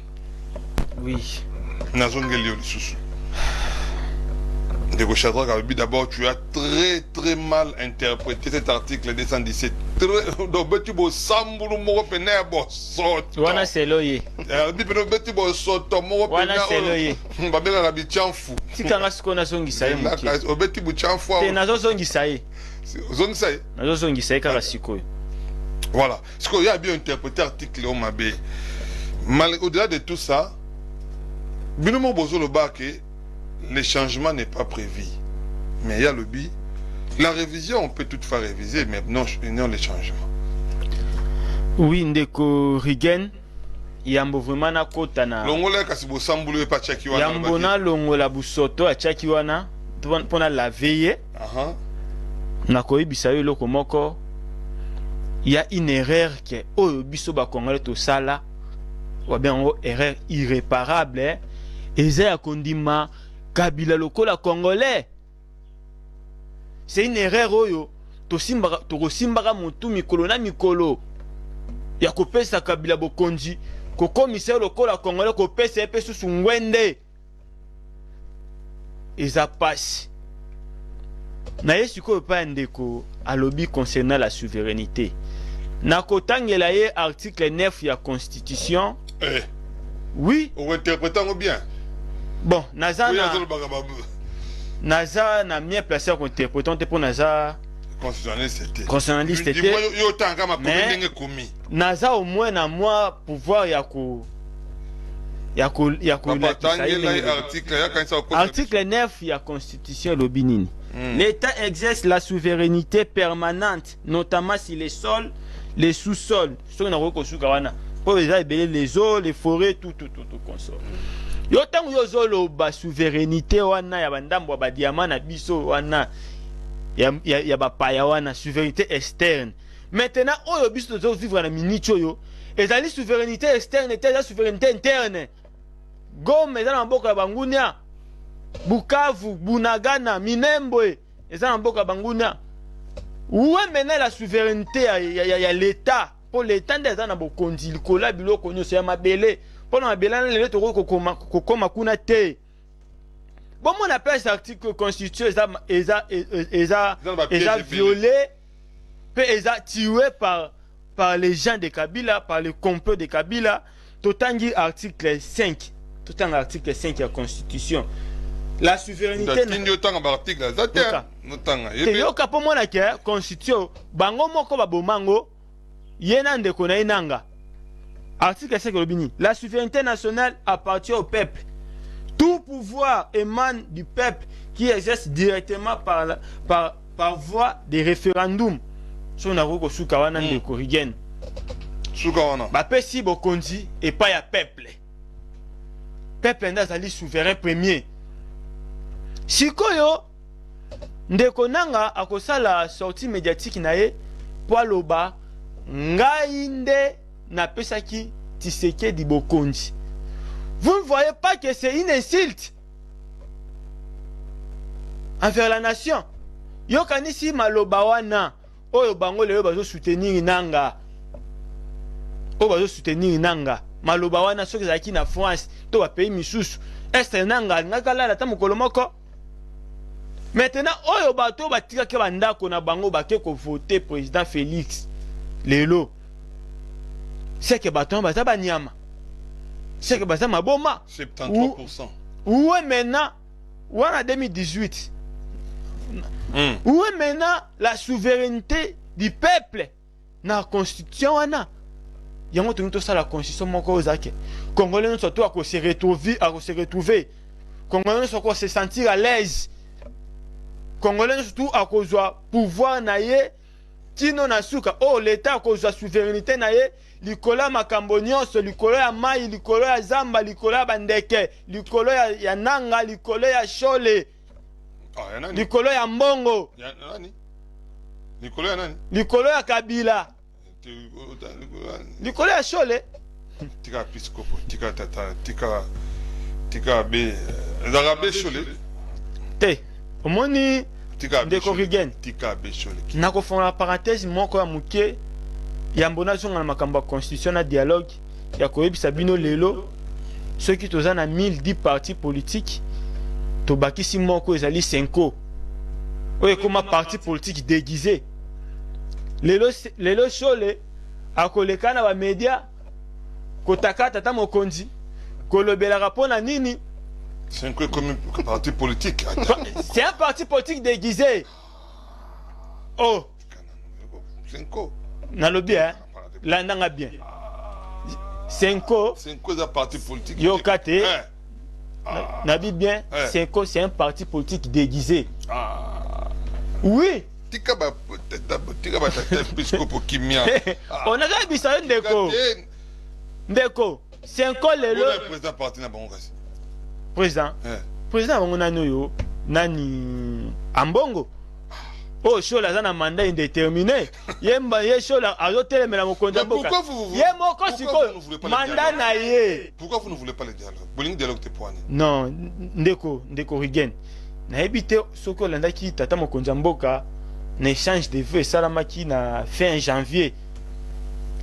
Oui. nazongeli yo lisusu ndeko Shadrack Alobi, d'abord tu as très mal interprété cet article 217 donc beti bo sambulu moko pene ya bosoto wana seloye Alobi pene beti bosoto moko pene wana seloye babengaka bichanfu tikanga siko nazongisa ye moke obeti buchanfu te nazozongisa ye ozongisa ye nazozongisa ye kaka sikoyo. Voilà. Ce qu'il y a bien interprété l'article au Mabé. Au-delà de tout ça, Binomo Bozo le bas que le changement n'est pas prévu. Mais il y a le bi. La révision, on peut toutefois réviser, mais non les changements. Oui, ndeko Rigen, yambo vraiment na kota na. Longola kasi bo sambulu pa chaki wana. Yambo na longola busoto a chaki wana pona la veille. Na koyebisa yo loko moko. Il y a une erreur qui est au biso ba congolais to sala ou bien une erreur irréparable et ça kondima kabila lokola congolais. C'est une erreur oyo to simbaka mutu mikolo na mikolo ya kopesa kabila bokonzi ko commissaire lokola congolais ko pesa pe susu ngwende eza passe na yesu ko pa ndeko alobi concernant la souveraineté. Nakotangela ye article 9 ya constitution. Oui. On interprétant bien. Bon, naza na bien placé pour interpréter pour naza constitutionnaliste. Constitutionnaliste était. Naza au moins na moi pouvoir article 9 ya constitution lobinini. L'État exerce la souveraineté permanente, notamment sur les sols, les sous-sols. Pour les eaux, les forêts, tout consort. Yotan yozolo ba souveraineté wana ya bandambo ba diamant na biso wana ya ba paya wana souveraineté externe. Maintenant oyo biso zo vivre na minicho yo, ezali souveraineté externe et la souveraineté interne. Gome ezala mboka ya bangunia. Bukavu, Bunagana, Minembwe, eza na mboka bangunia. Où est maintenant la souveraineté ya l'État? Pour l'État eza na bokonzi likola biloko nyonso ya mabele. Pour na mabele na lelo toko kokoma kuna te. Bon on appelle cet article constitution eza violé, puis eza tué par les gens de Kabila, par le complot de Kabila. Totangi article 5. Totangi article 5 de la constitution. La souveraineté yoka po mona ke constitution bango moko babomango yena ndeko na inanga article 5 lobini la souveraineté nationale appartient au peuple, tout pouvoir émane du peuple qui exerce directement par voie de référendum. So na ko suka wana ndeko Rigen suka wana ba pesi bokonzi et pas ya peuple ndazali souverain premier. Sikoyo ndeko nanga akosala sortie médiatique na ye po aloba ngai nde na pesaki Tshisekedi bokonzi. Vous ne voyez pas que c'est une insulte envers la nation? Yokanisi maloba wana oyo bango lelo bazo soutenir nanga. O bazo soutenir nanga. Maloba wana soki zaki na France to ba pays misusu. Est nanga ngakala la tamukolo moko. Maintenant, oyo bato batika ke bandako na bango bake ko voter président Félix lelo. C'est que bato baza banyama. C'est que baza maboma 73%. Où est maintenant ou en 2018? Où est maintenant la souveraineté du peuple na la constitution wana? Yango to ça la constitution moko ozake. Congolais ne surtout à se retrouver. Congolais surtout se sentir à l'aise. Congolais surtout à cause du pouvoir naie tino nasuka oh l'état à cause de la souveraineté naie likola makambo nyonso likolo ya mai likolo ya zamba likolo ya bandeke likolo ya nanga likolo ya shole likolo ya mbongo likolo ya nani likolo ya kabila likolo ya shole tika piskopo tika tata tika be zarabe shole te omoni ndeko Rigen tika be shole nako fona parenthèse moko ya muke ya mbona zonga na makambo ya constitution na dialogue ya koyebisa bino lelo ceux qui toza na 1010 partis politiques tobakisi moko ezali 5 oyo ekoma parti politique déguisé lelo shole akoleka na bamedia kotaka tata mokonzi kolobelaka mpo na nini. C'est comme un parti politique. C'est un parti politique déguisé. Oh. Nalobi hein. Landanga bien. 5 c'est un parti politique. Yo kate. Nabi bien. 5 c'est un parti politique déguisé. Oui. Tika ba episcopo kimia. On a gagné ça ndeko. Ndeko. 5 lelo. Le président parti na bango kasi. Président. Président bango nani yo nani ambongo. Oh, shola zana mandat indéterminé. Yemba ye shola azotelemela mokonza boka. Ye moko siko mandat na ye. Pourquoi vous ne voulez pas le dialogue? Bolingi dialogue te poane. Non, ndeko Rigen. Na ebité soko landaki tata mokonza mboka na échange de vœux salamaki na fin janvier.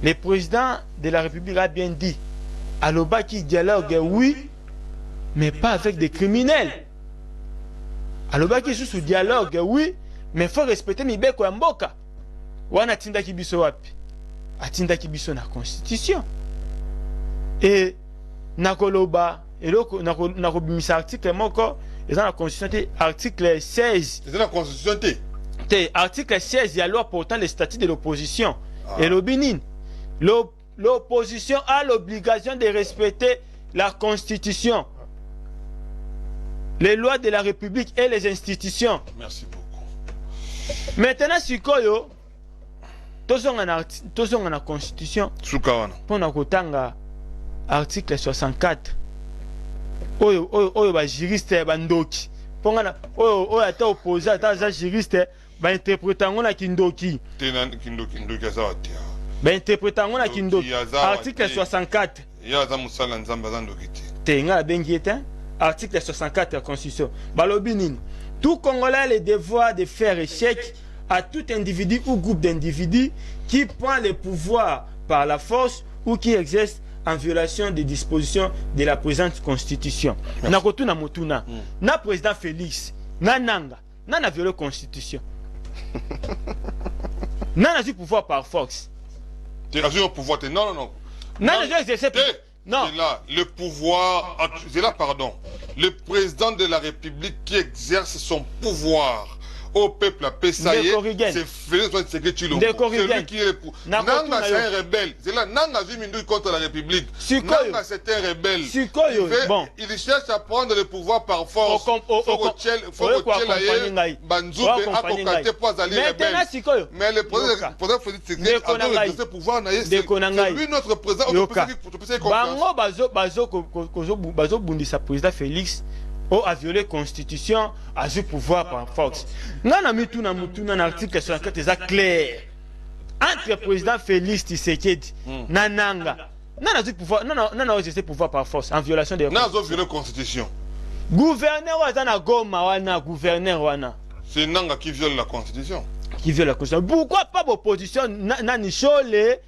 Le président de la République a bien dit alobaki dialogue oui, mais pas avec des criminels. Alobaki sous dialogue oui, mais il faut respecter mibeko ya mboka. Wana tindaki biso wapi? Atindaki biso na constitution. Et nakoloba eloko nakobimisa article moko eza na constitution te article 16. C'est la constitution te. Article 16 ya loi portant les statuts de l'opposition. Et l'obinin. L'opposition a l'obligation de respecter la constitution, les lois de la République et les institutions. Merci beaucoup. Maintenant, si koyo, tozonga na constitution, pona kotanga article 64. Oyo ba juriste bandoki. Ponga na oyo ata opposé ata juriste ba interpréter ngona kindoki. Kindoki azawati. Ben interprétant on a kindoki. Article 64. Yaza musala nzamba zandoki. Tenga bengiete. Article 64 de la Constitution. Balobinin. Tout Congolais a le devoir de faire échec à tout individu ou groupe d'individus qui prend le pouvoir par la force ou qui exerce en violation des dispositions de la présente Constitution. Nakotuna motuna. Na président Félix. Nanga. Nana violé la Constitution. Nana du pouvoir par force. Tu as eu un pouvoir. Non. Non, non. C'est là, le pouvoir. C'est là, pardon. Le président de la République qui exerce son pouvoir au peuple à Pessaye, c'est Félix Tshisekedi Tshilombo. C'est lui qui est le pouvoir. Nanga, c'est un rebelle. C'est là, Nanga Zimindu contre la République. Nanga, c'est un rebelle. Il cherche à prendre le pouvoir par force. Mais le président Félix Tshisekedi a ce pouvoir. C'est lui notre président. Bazo bundisa président Félix a violé la Constitution, a eu pouvoir par force. Nana mituna mutuna na article 64 est clair. Entre le président Félix Tshisekedi Nanga, nana eu pouvoir, nana exercé pouvoir par force en violation des Nana a violé la Constitution. Gouverneur wana Goma wana gouverneur wana. C'est Nanga qui viole la Constitution. Qui viole la Constitution. Pourquoi pas l'opposition na Nichole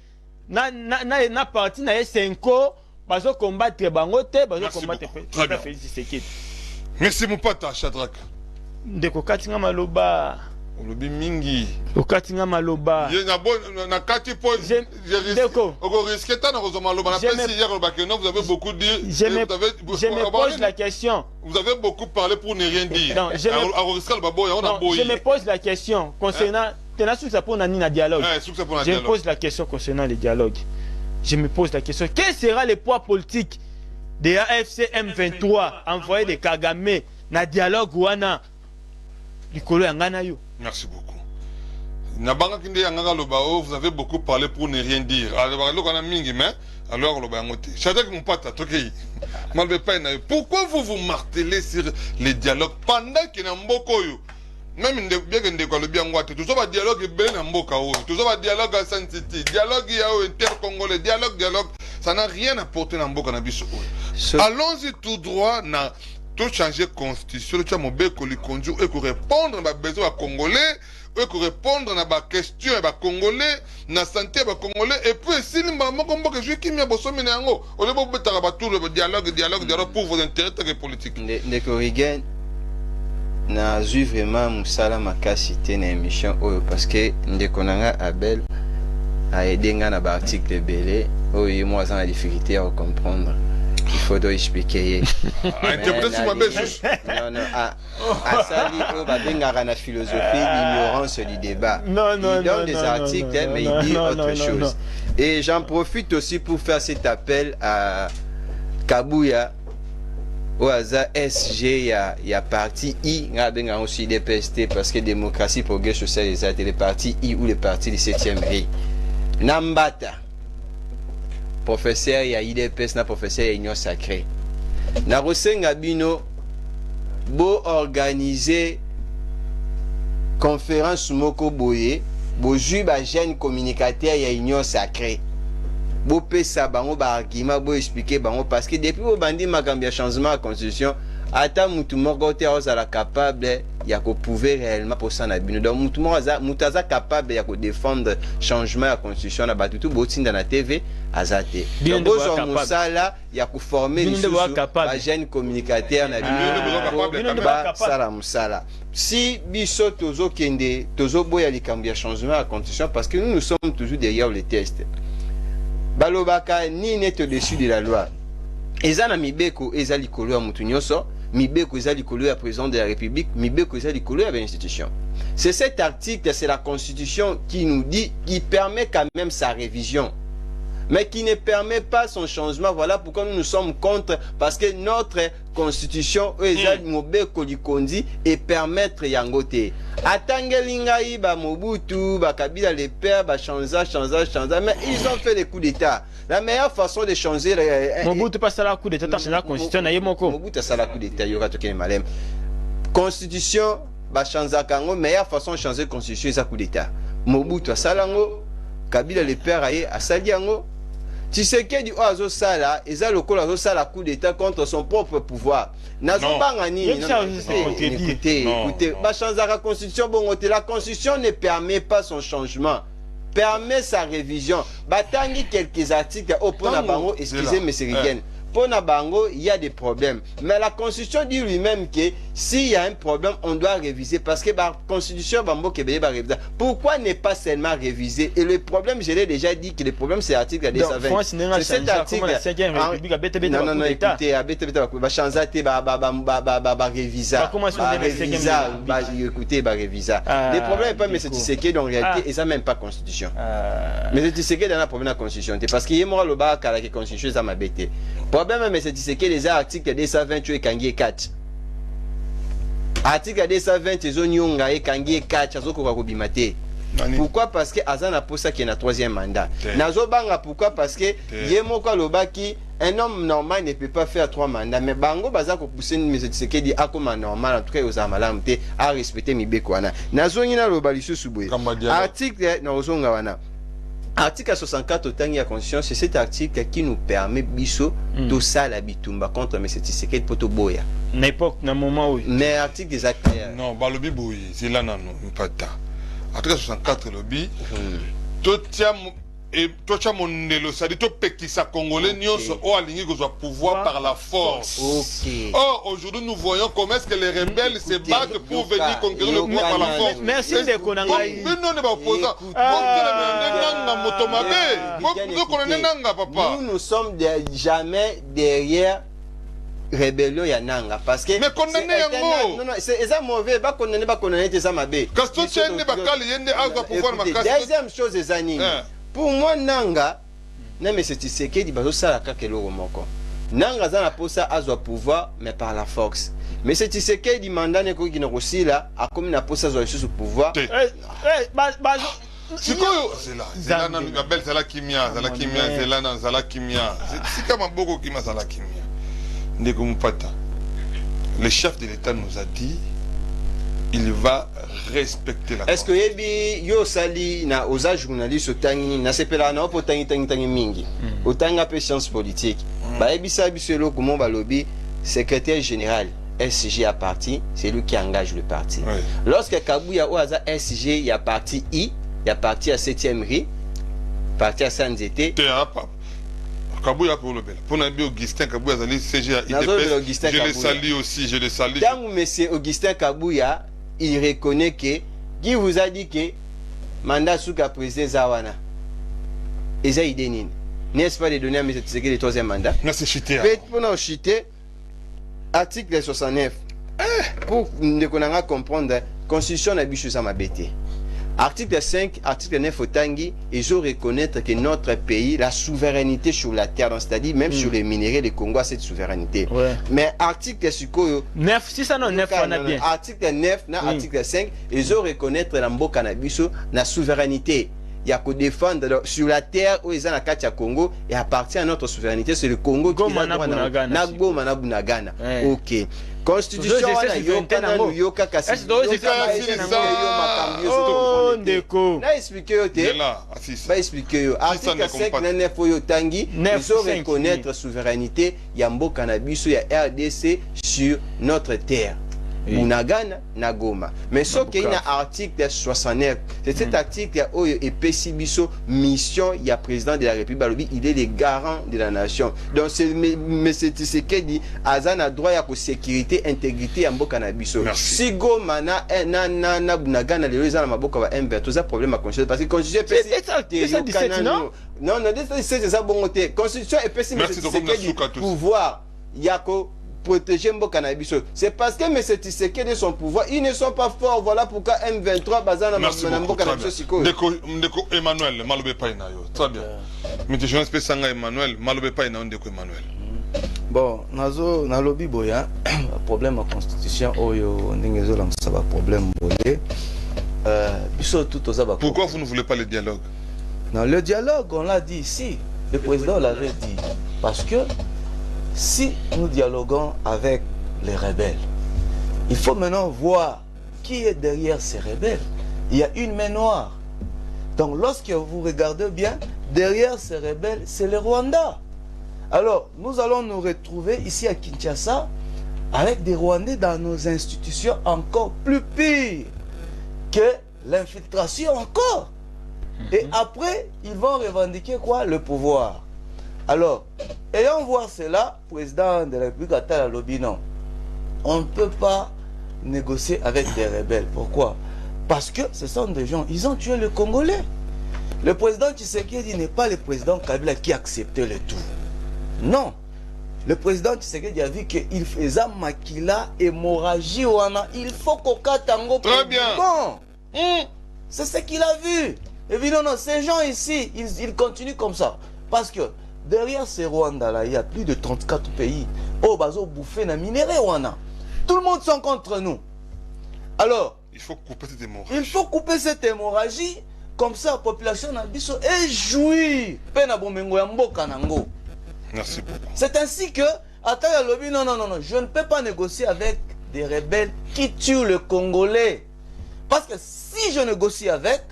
na parti na Senko bazo combattre bango te bazo combattre président Félix Tshisekedi. Merci mon pote Shadrack. Ndeko katinga maloba. Olobi mingi. Okatinga maloba. Na kati po Ndeko. Oko risque ta na kozoma maloba na pesi hier loba que non vous avez beaucoup dit. Je me pose la question. Vous avez beaucoup parlé pour ne rien dire. Non, je me pose la question concernant dialogue. Je me pose la question concernant le dialogue. Je me pose la question. Quel sera le poids politique de AFC M23 envoyé de Kagame na dialogue wana likolo ya ngana yo? Merci beaucoup. Nabanga kinde yanga loba vous avez beaucoup parlé pour ne rien dire. Alors loka na mingi mais alors loba ngote. Shadrack mon pote tokei. Malbe pas na. Pourquoi vous martelez sur les dialogues pendant que na mboko yo? Même bien que ndeko le bien ngwate tout ça va dialogue ben na mboka o. Tout ça va dialogue à San City, dialogue ya inter-congolais, dialogue ça n'a rien apporté na mboka na biso. Allons-y tout droit na tout changer constitution tu as mon beko li conduire et répondre à besoin congolais et répondre à question à congolais na santé à congolais et puis si le maman comme que je qui me bosso menango on est bon betara tout le dialogue pour vos intérêts politiques ne corriger na ju vraiment musala makasi te na émission oyo parce que ndeko nanga Abel a aidé nga na ba article belé oyo moi sans la difficulté à comprendre. Il faut expliquer. Interprétation ma belle juste. Non, à Sali, on va bien à la philosophie, l'ignorance du débat. Non, il donne des articles, mais il dit autre chose. Et j'en profite aussi pour faire cet appel à Kabouya, au hasard SG, il y a parti I, il y a aussi des PST, parce que démocratie, progrès social, les partis I ou les partis du 7e ré. Nambata. Professeur ya IDPS na professeur ya Union Sacrée. Na rosenga bino bo organiser conférence moko boye bo ju ba jeune communicateur ya Union Sacrée. Bo pesa bango ba argument bo expliquer bango parce que depuis bo bandi makambi ya changement à constitution ata mutu moko te ozala capable ya ko prouver réellement pour ça na bino donc mutu aza capable ya ko défendre changement à constitution na batutu botinda na TV azate donc bozo musala ya ko former les ba jeune communicateur na bino ba sala musala si biso tozo kende tozo boya likambi ya changement à constitution parce que nous sommes toujours derrière le test balobaka ni net au-dessus de la loi ezana mibeko ezali kolo ya mutu nyoso mibeko ezali kolo ya président de la République mibeko ezali kolo ya institution. C'est cet article, c'est la constitution qui nous dit, qui permet quand même sa révision mais qui ne permet pas son changement. Voilà pourquoi nous sommes contre, parce que notre constitution et permettre yangote atangelingai ba Mobutu ba Kabila les pères ba changer mais ils ont fait les coups d'état. La meilleure façon de changer Mobutu pas ça la coup d'état c'est la constitution na yemoko Mobutu ça la coup d'état yora tokene malem constitution ba changer kango meilleure façon de changer constitution c'est coup d'état. Mobutu salango Kabila les pères aye asaliango Tshisekedi oazo sala eza lokola azo sala coup d'état contre son propre pouvoir. Nazo bangani écoutez, ba changer la constitution bongo te la constitution ne permet pas son changement. Permet sa révision. Batangi quelques articles au pona bango, excusez monsieur Rigen. Pona bango, il y a des problèmes. Mais la constitution dit lui-même que s'il y a un problème, on doit réviser parce que la constitution bambo kebeye ba réviser. Pourquoi ne pas seulement réviser? Et le problème, je l'ai déjà dit que le problème c'est l'article 220. C'est cet article. Non, écoutez, ba changer te ba réviser. Écoutez, ba réviser. Le problème n'est pas mais c'est Tshisekedi en réalité et ça même pas constitution. Mais Tshisekedi dans la problème de la constitution parce qu'il y a moi le bas la constitution ça m'a bêté. Problème mais c'est que les articles 220 et kangi 4. Article 220 ezonyonga et kangi 4 azokoka kobimate. Pourquoi? Parce que Azana posa qui est na troisième mandat. Nazobanga pourquoi? Parce que yemoko lobaki un homme normal ne peut pas faire 3 mandats mais bango baza ko pousser mais c'est que dit akoma normal en tout cas aux amalamte à respecter mibeko wana. Nazongi na lobaliso suboye. Article na ozonga wana. Article 64 au Tangi la Constitution, c'est cet article qui nous permet biso tout ça la bitumba contre M. Tshisekedi poto boya. N'époque, n'a moment où. Mais article des actes. Non, bah lobby boy, c'est là non, pas ta. Article 64 lobby. Tout tient et toi tu as mon nélo, ça dit tout petit ça congolais nyonso au aligné que soit pouvoir par la force. OK. Or aujourd'hui nous voyons comment est-ce que les rebelles se battent pour venir conquérir le pouvoir par la force. Merci de Konangai. Mais non n'est pas opposant. Nous sommes jamais derrière rébellion ya nanga parce que mais condamné yango non c'est ça mauvais pas condamné c'est ça mabé Gaston Tchende bakali yende aza pouvoir makasi. Deuxième chose les années pour moi nanga na mais c'est Tshisekedi bazo sala kakelo moko nanga za na posa azwa pouvoir mais par la force mais c'est Tshisekedi mandane ko kina kosila akomi na posa azwa sous pouvoir sikoyo c'est là na belle c'est la kimia c'est là na zala kimia c'est comme beaucoup qui m'a zala kimia ndeko mupata le chef de l'État nous a dit il va respecter la est-ce que yebi yo sali na oza journaliste otangi na sepela na opo tangi mingi otanga pe science politique ba yebi sa biso lo comment ba lobby secrétaire général SG à parti, c'est lui qui engage le parti. Oui. Lorsque Kabouya ou Aza SG, il y a parti I, il y a parti à 7e RI, parti à Sanzete. Kabouya pour le bel. Pour Nabi Augustin Kabouya, CG à IDPS. Je le salue aussi, je le salue. Tant que M. Augustin Kabouya, il reconnaît que, qui vous a dit que mandat sous le président Zawana, et ça, il dénine. N'est-ce pas de donner à M. Tshisekedi le troisième mandat? Non, c'est chité. Pour nous chiter, article 69. Pour nous comprendre, Constitution n'a pas ça m'a bêté. Article 5, article 9 au Tangi, ils ont reconnaître que notre pays, la souveraineté sur la terre, c'est-à-dire même sur les minéraux, le Congo a cette souveraineté. Ouais. Mais article 9, si ça non 9, on a bien. Article 9, article 5, ils ont reconnaître la cannabis, la souveraineté. Il y a que défendre sur la terre où ils ont la carte Congo et appartient à notre souveraineté, c'est le Congo qui a Nagana. Ok. Constitution wana yoka na yoka kasi. Oh ndeko. Na expliquer yo te. Ba expliquer yo. Article 5 na 9 yo tangi, ils ont reconnaître souveraineté ya mboka na biso ya RDC sur notre terre. Munagana na Goma. Mais ce qui est un article 69, c'est cet article où il est biso mission, il y a président de la République, il est le garant de la nation. Donc c'est M. Tshisekedi azana droit à la sécurité, intégrité en Mboka na biso. Si Goma na Bunagana les gens na maboka va tout ça problème à constitution parce que constitution c'est non non c'est ça bon côté constitution et M. Tshisekedi pouvoir yako protéger Mboka na biso. C'est parce que M. Tshisekedi son pouvoir, ils ne sont pas forts. Voilà pourquoi M23 bazana na Mboka na biso siko. Ndeko Emmanuel, malobe pa ina yo. Très bien. Mais je pense que sanga Emmanuel, malobe pa ina ndeko Emmanuel. Bon, nazo na lobby boya, problème à constitution oyo ndingezo la ça va problème boye. Biso tout aux aba. Pourquoi vous ne voulez pas le dialogue? Non, le dialogue, on l'a dit ici. Le président l'avait dit parce que si nous dialoguons avec les rebelles, il faut maintenant voir qui est derrière ces rebelles. Il y a une main noire. Donc lorsque vous regardez bien, derrière ces rebelles, c'est le Rwanda. Alors, nous allons nous retrouver ici à Kinshasa avec des Rwandais dans nos institutions encore plus pires que l'infiltration encore. Et après, ils vont revendiquer quoi? Le pouvoir. Alors, ayant voir cela, président de la République Atala Lobi, non. On ne peut pas négocier avec des rebelles. Pourquoi? Parce que ce sont des gens, ils ont tué le Congolais. Le président Tshisekedi n'est pas le président Kabila qui acceptait le tout. Non. Le président Tshisekedi a vu qu'il faisait makila, hémorragie, il faut qu'on katango. Très bien. Bon. C'est ce qu'il a vu. Évidemment, ces gens ici, ils continuent comme ça. Parce que derrière ces Rwanda-là, il y a plus de 34 pays. Oh, bazo bouffé na minéré wana. Tout le monde sont contre nous. Alors, il faut couper cette hémorragie. Il faut couper cette hémorragie. Comme ça, la population na biso est jouie. Pena bomengo ya mboka nango. Merci beaucoup. C'est ainsi que, Atala Lobi, non, je ne peux pas négocier avec des rebelles qui tuent le Congolais. Parce que si je négocie avec,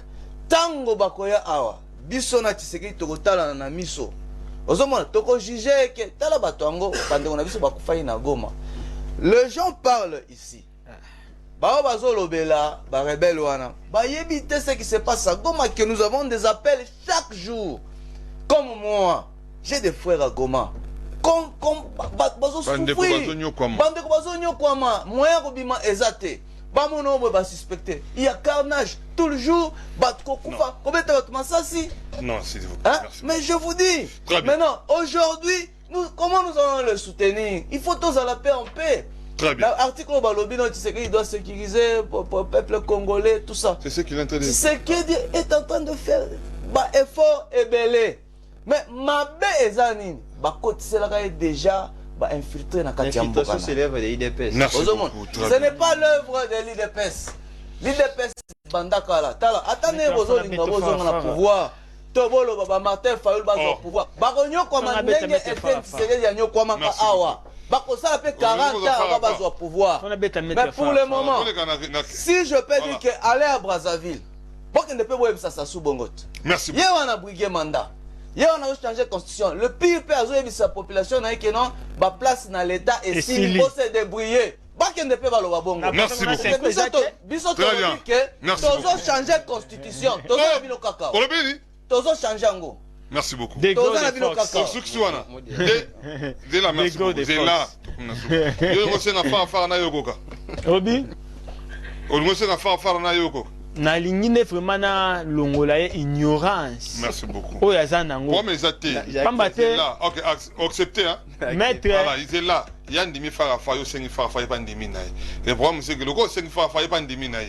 tango bakoya awa, biso na Tshisekedi tokotala na miso. Ozomona toko juger que tala batongo bandeko na biso bakufai na Goma. Les gens parlent ici. Ba bazo lobela ba rebelle wana. Ba yebite ce qui se passe à Goma que nous avons des appels chaque jour. Comme moi, j'ai des frères à Goma. Comme bazo souffrir. Bandeko bazo nyokwama. Moya kobima ezate. Bamono ba suspecté. Il y a carnage tout le jour. Batko kufa. Combien de masasi? Non, s'il vous plaît. Mais je vous dis. Maintenant, aujourd'hui, comment nous allons le soutenir? Il faut tous à la paix en paix. Très bien. L'article au Balobino, tu sais qu'il doit sécuriser pour le peuple congolais, tout ça. C'est ce qu'il est en train de faire. C'est ce qu'il est en train de faire. Effort et belé. Mais ma baie est zanine. Côté c'est là déjà infiltré dans Katia Mbokana. L'infiltration c'est l'œuvre de l'IDPS. Merci beaucoup. Ce n'est pas l'œuvre de l'IDPS. L'IDPS bandakala. Attendez vos autres na pouvoir. Tobolo baba Martin Fayulu bazo pouvoir. Baronyo kwa mandenge eten tsegeli ya nyokwa maka awa. Bakosala pe 40 ans bazo pouvoir. Mais pour le moment, si je peux dire que aller à Brazzaville, pour qu'il ne peut pas ça sous bongot. Merci. Hier on a brigué mandat. Hier on a changé la constitution. Le pire peut avoir sa population n'a que non, ba place dans l'état et s'il faut se débrouiller. bakende pe baloba bongo. Merci beaucoup. Biso Très bien. Merci tozo beaucoup. changer constitution. Tozo na bino kaka. Olobeli? Tozo changer ngo. Merci beaucoup. Des gros Toza na de bino force. kaka. Sukswana. De la merci Des go beaucoup. de C'est force. là. Yo ngose na fa na yokoka. Obi, Ngose na fa na yokoka. nalingi nde vraiment na longola ye ignorance. Merci beaucoup. Oyo aza nango. Comme ils étaient. Pamba C'est te là. OK, accepté hein. maître Voilà, ils étaient là. Il y a un demi farafa, yo sengi farafa pas ndimi naï. Le problème c'est que le gars sengi farafa pas ndimi naï.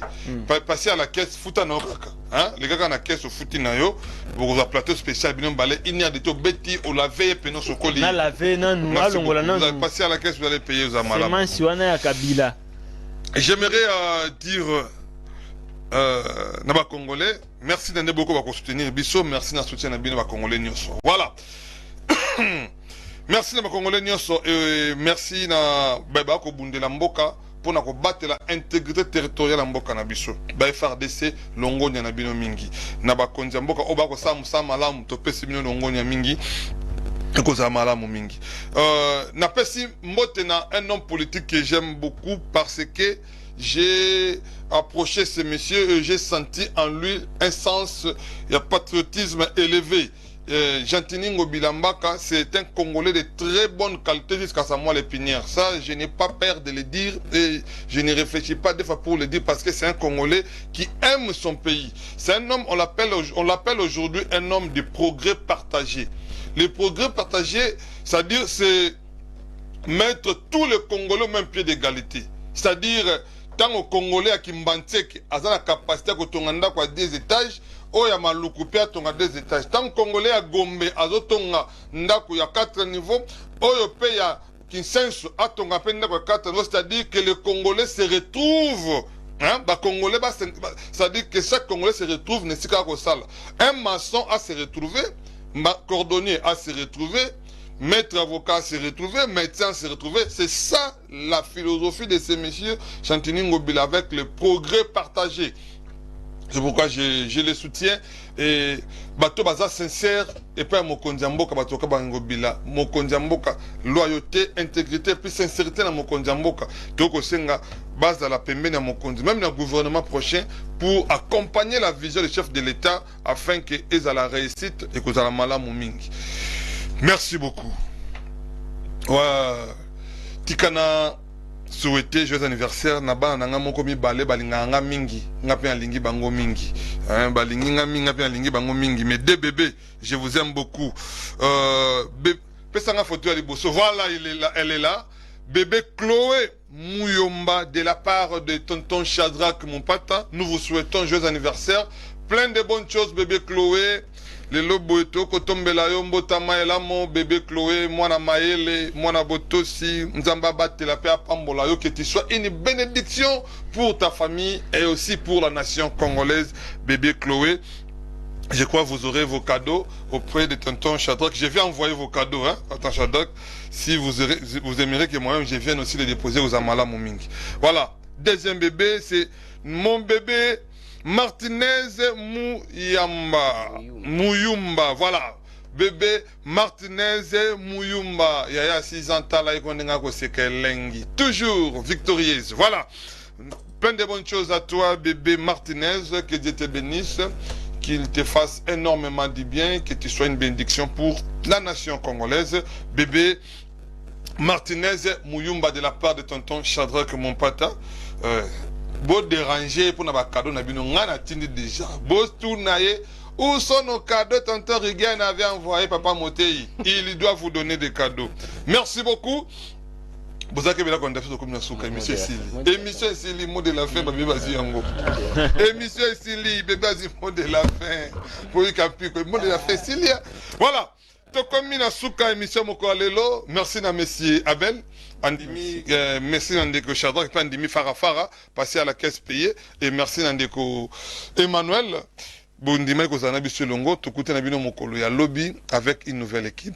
Passer à la caisse futa na kaka. Hein? Les gars na caisse futi na yo, vous avez plateau spécial binom balé, il y a des to beti au laver penon sokoli. na laver na nu Merci alongola beaucoup. na Vous allez nu. passer à la caisse, vous allez payer aux amalams. Semansi wana ya Kabila. J'aimerais dire na ba Congolais, merci d'aider beaucoup à soutenir Bisso, merci de soutenir bien ba Congolais nyonso. Voilà. Merci na ba Congolais nyonso et merci na baba ko bundela mboka pour na ko battre la intégrité territoriale ya mboka na biso. Ba FRDC longonya na bino mingi. Na ba konza mboka oba ko samu malamu to pesi bino longonya mingi. Koza malamu mingi. Na pesi mbote na un homme politique que j'aime beaucoup parce que j'ai approché ce monsieur et j'ai senti en lui un sens de patriotisme élevé. Jantiningo Bilambaka, c'est un Congolais de très bonne qualité jusqu'à Samuel Épinière. Ça, je n'ai pas peur de le dire et je ne réfléchis pas des fois pour le dire parce que c'est un Congolais qui aime son pays. C'est un homme, on l'appelle aujourd'hui un homme de progrès partagé. Le progrès partagé, c'est-à-dire c'est mettre tous les Congolais au même pied d'égalité. C'est-à-dire, tant au Congolais à Kimbantsek, à la capacité de Tonganda à 2 étages, Oya Malukupe à Tonga 2 étages. Tant Congolais à Gombe, à Zotonga, Ndaku, il y a 4 niveaux. Oyo Pe à Kinsensu, à Tonga, Pendako 4 niveaux. C'est-à-dire que les Congolais se retrouvent. Hein? Congolais, c'est-à-dire que chaque Congolais se retrouve, n'est-ce pas au sale. Un maçon a se retrouver, cordonnier a se retrouver, maître avocat a se retrouver, médecin a se retrouver. C'est ça la philosophie de ces messieurs Chantini Ngobila avec le progrès partagé. C'est pourquoi je les soutiens. Et bato baza sincère et pas Mokonzi Mboka bato ka bangobila. Mokonzi Mboka loyauté, intégrité puis sincérité na Mokonzi Mboka. Toko senga base de la pembeni na Mokonzi même dans le gouvernement prochain pour accompagner la vision du chef de l'État afin que ils à la réussite et que la malamu mingi. Merci beaucoup. Ouais. Tikana souhaiter joyeux anniversaire na bana nanga moko mibale balinga nga mingi nga pe alingi bango mingi balingi nga mingi nga pe alingi bango mingi mais 2 bébés je vous aime beaucoup pesanga photo ya liboso voilà elle est là bébé Chloé Mouyomba de la part de tonton Shadrach mon pata nous vous souhaitons joyeux anniversaire plein de bonnes choses bébé Chloé le lobo eto kotombela yo mbotama elamo bébé Chloé mwana maele mwana botosi nzamba batela pe apambola yo que tu sois une bénédiction pour ta famille et aussi pour la nation congolaise bébé Chloé. Je crois que vous aurez vos cadeaux auprès de tonton Shadrach. Je vais envoyer vos cadeaux, hein, tonton Shadrach. Si vous aimeriez que moi-même je vienne aussi les déposer aux Amala Mouming. Voilà. Deuxième bébé, c'est mon bébé Martinez Mouyumba, voilà. Bébé Martinez Mouyumba. Yaya 6 ans, tala ikondenga ko sekelengi. Toujours victorieuse. Voilà. Plein de bonnes choses à toi, bébé Martinez. Que Dieu te bénisse. Qu'il te fasse énormément du bien. Que tu sois une bénédiction pour la nation congolaise. Bébé Martinez Mouyumba de la part de tonton Shadrach mon pata. Beau déranger pour nos cadeaux, on a tindi déjà. Beau tourner, où sont nos cadeaux? Tonton Rigan avait envoyé Papa Motei. Il doit vous donner des cadeaux. Merci beaucoup. Vous avez vu la conversation comme la émission Sili. Émission Sili, mot de la fin, bébé Bazi Yango. Émission Sili, bébé Bazi, mot de la fin. Pour y capi, mot de la fin, Sili. Voilà. Tokomi Souka émission Mokoalelo. Merci na monsieur Abel. Andimi, merci Nandeko Shadrach, pas Andimi Farafara, passé à la caisse payée. Et merci Nandeko Emmanuel. Bondima Kozanabi Solongo, Tokute Nabino Mokolo, il y a lobby avec une nouvelle équipe.